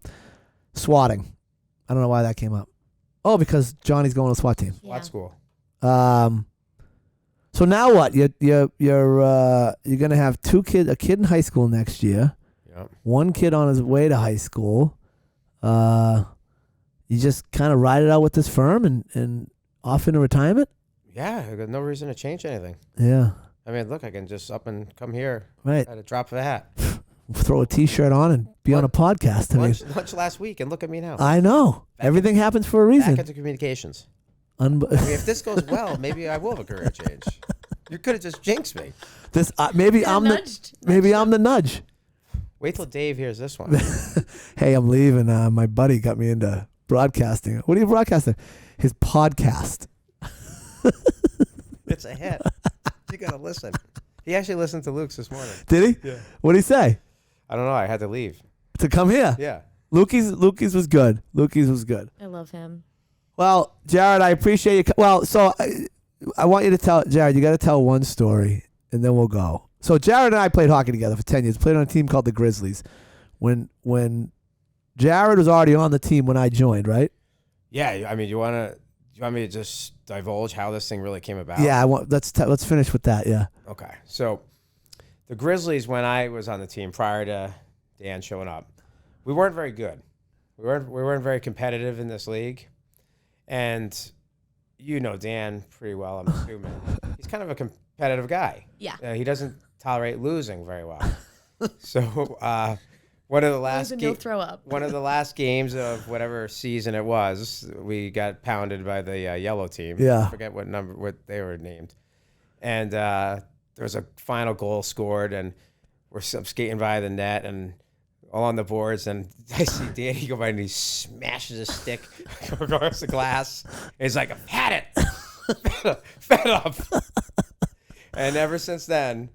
swatting. I don't know why that came up. Oh, because Johnny's going to SWAT team. SWAT school. So now what? You're gonna have a kid in high school next year. Yep. One kid on his way to high school. You just kind of ride it out with this firm and off into retirement. Yeah, I got no reason to change anything. Yeah. I mean, look, I can just up and come here Right. at a drop of a hat. Throw a T-shirt on and be on a podcast. Lunch last week, and look at me now. I know. Everything happens for a reason. Back into communications. I mean, if this goes well, maybe I will have a career change. You could have just jinxed me. This maybe I'm the nudge. Wait till Dave hears this one. Hey, I'm leaving. My buddy got me into broadcasting. What are you broadcasting? His podcast. It's a hit. You gotta listen. He actually listened to Luke's this morning. Did he? Yeah. What did he say? I don't know. I had to leave. To come here? Yeah. Lukey's was good. Lukey's was good. I love him. Well, Jared, I appreciate you. Well, so I want you to tell, Jared, you got to tell one story, and then we'll go. So Jared and I played hockey together for 10 years. Played on a team called the Grizzlies. When Jared was already on the team when I joined, right? Yeah. I mean, you want me to just divulge how this thing really came about? Yeah, let's finish with that. Yeah. Okay. So the Grizzlies, when I was on the team prior to Dan showing up, we weren't very good. We weren't very competitive in this league. And you know Dan pretty well, I'm assuming. He's kind of a competitive guy. Yeah. He doesn't tolerate losing very well. So one of the last you'll throw up. one of the last games of whatever season it was, we got pounded by the yellow team. Yeah. I forget what they were named. And there was a final goal scored, and we're skating by the net and all on the boards, and I see Danny go by and he smashes his stick across the glass. He's like, "I've had it, fed up." And ever since then,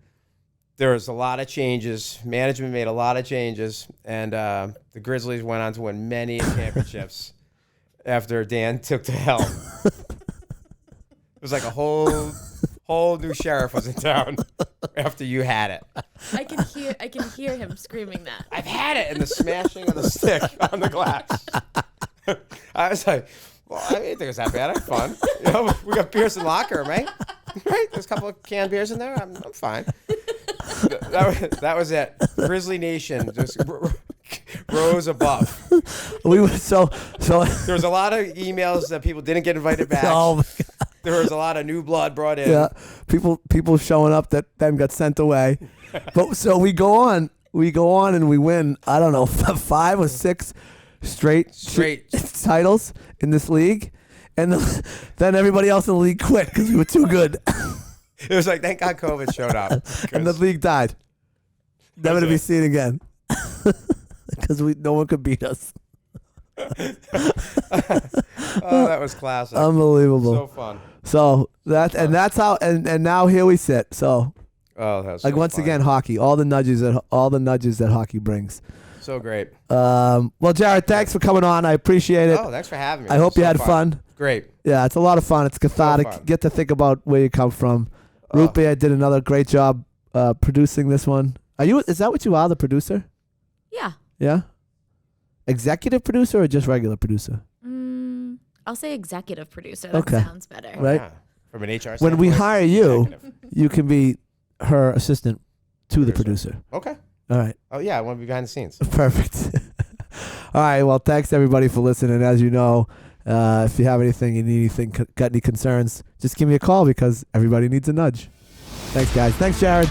there was a lot of changes. Management made a lot of changes, and the Grizzlies went on to win many championships after Dan took the helm. It was like a whole new sheriff was in town after you had it. I can hear him screaming that. I've had it, and the smashing of the stick on the glass. I was like, well, I didn't think it was that bad. I had fun. You know, we got beers in the locker, right? Right? There's a couple of canned beers in there. I'm fine. That was it. Grizzly Nation just rose above. We were so. There was a lot of emails that people didn't get invited back. Oh my God. There was a lot of new blood brought in. Yeah, people showing up that then got sent away. But so we go on and we win. I don't know 5 or 6 straight titles in this league, and then everybody else in the league quit because we were too good. It was like, thank God COVID showed up, and the league died, never to be seen again, because no one could beat us. Oh, that was classic. Unbelievable. So fun. So that's how and now here we sit. So that's like so once fun. again, hockey, all the nudges that hockey brings. So great. Well, Jared, thanks for coming on. I appreciate it. Oh, thanks for having me. I hope you had fun. Great. Yeah, it's a lot of fun. It's cathartic. So fun. Get to think about where you come from. Root Beer did another great job producing this one. Is that what you are, the producer? Yeah. Yeah. Executive producer or just regular producer? I'll say executive producer. That sounds better. Right. Yeah. From an HR standpoint. When we hire you, executive. you can be her assistant to the producer. Okay. All right. Oh, yeah. I want to be behind the scenes. Perfect. All right. Well, thanks everybody for listening. As you know, if you have anything, you need anything, got any concerns, just give me a call because everybody needs a nudge. Thanks, guys. Thanks, Jared.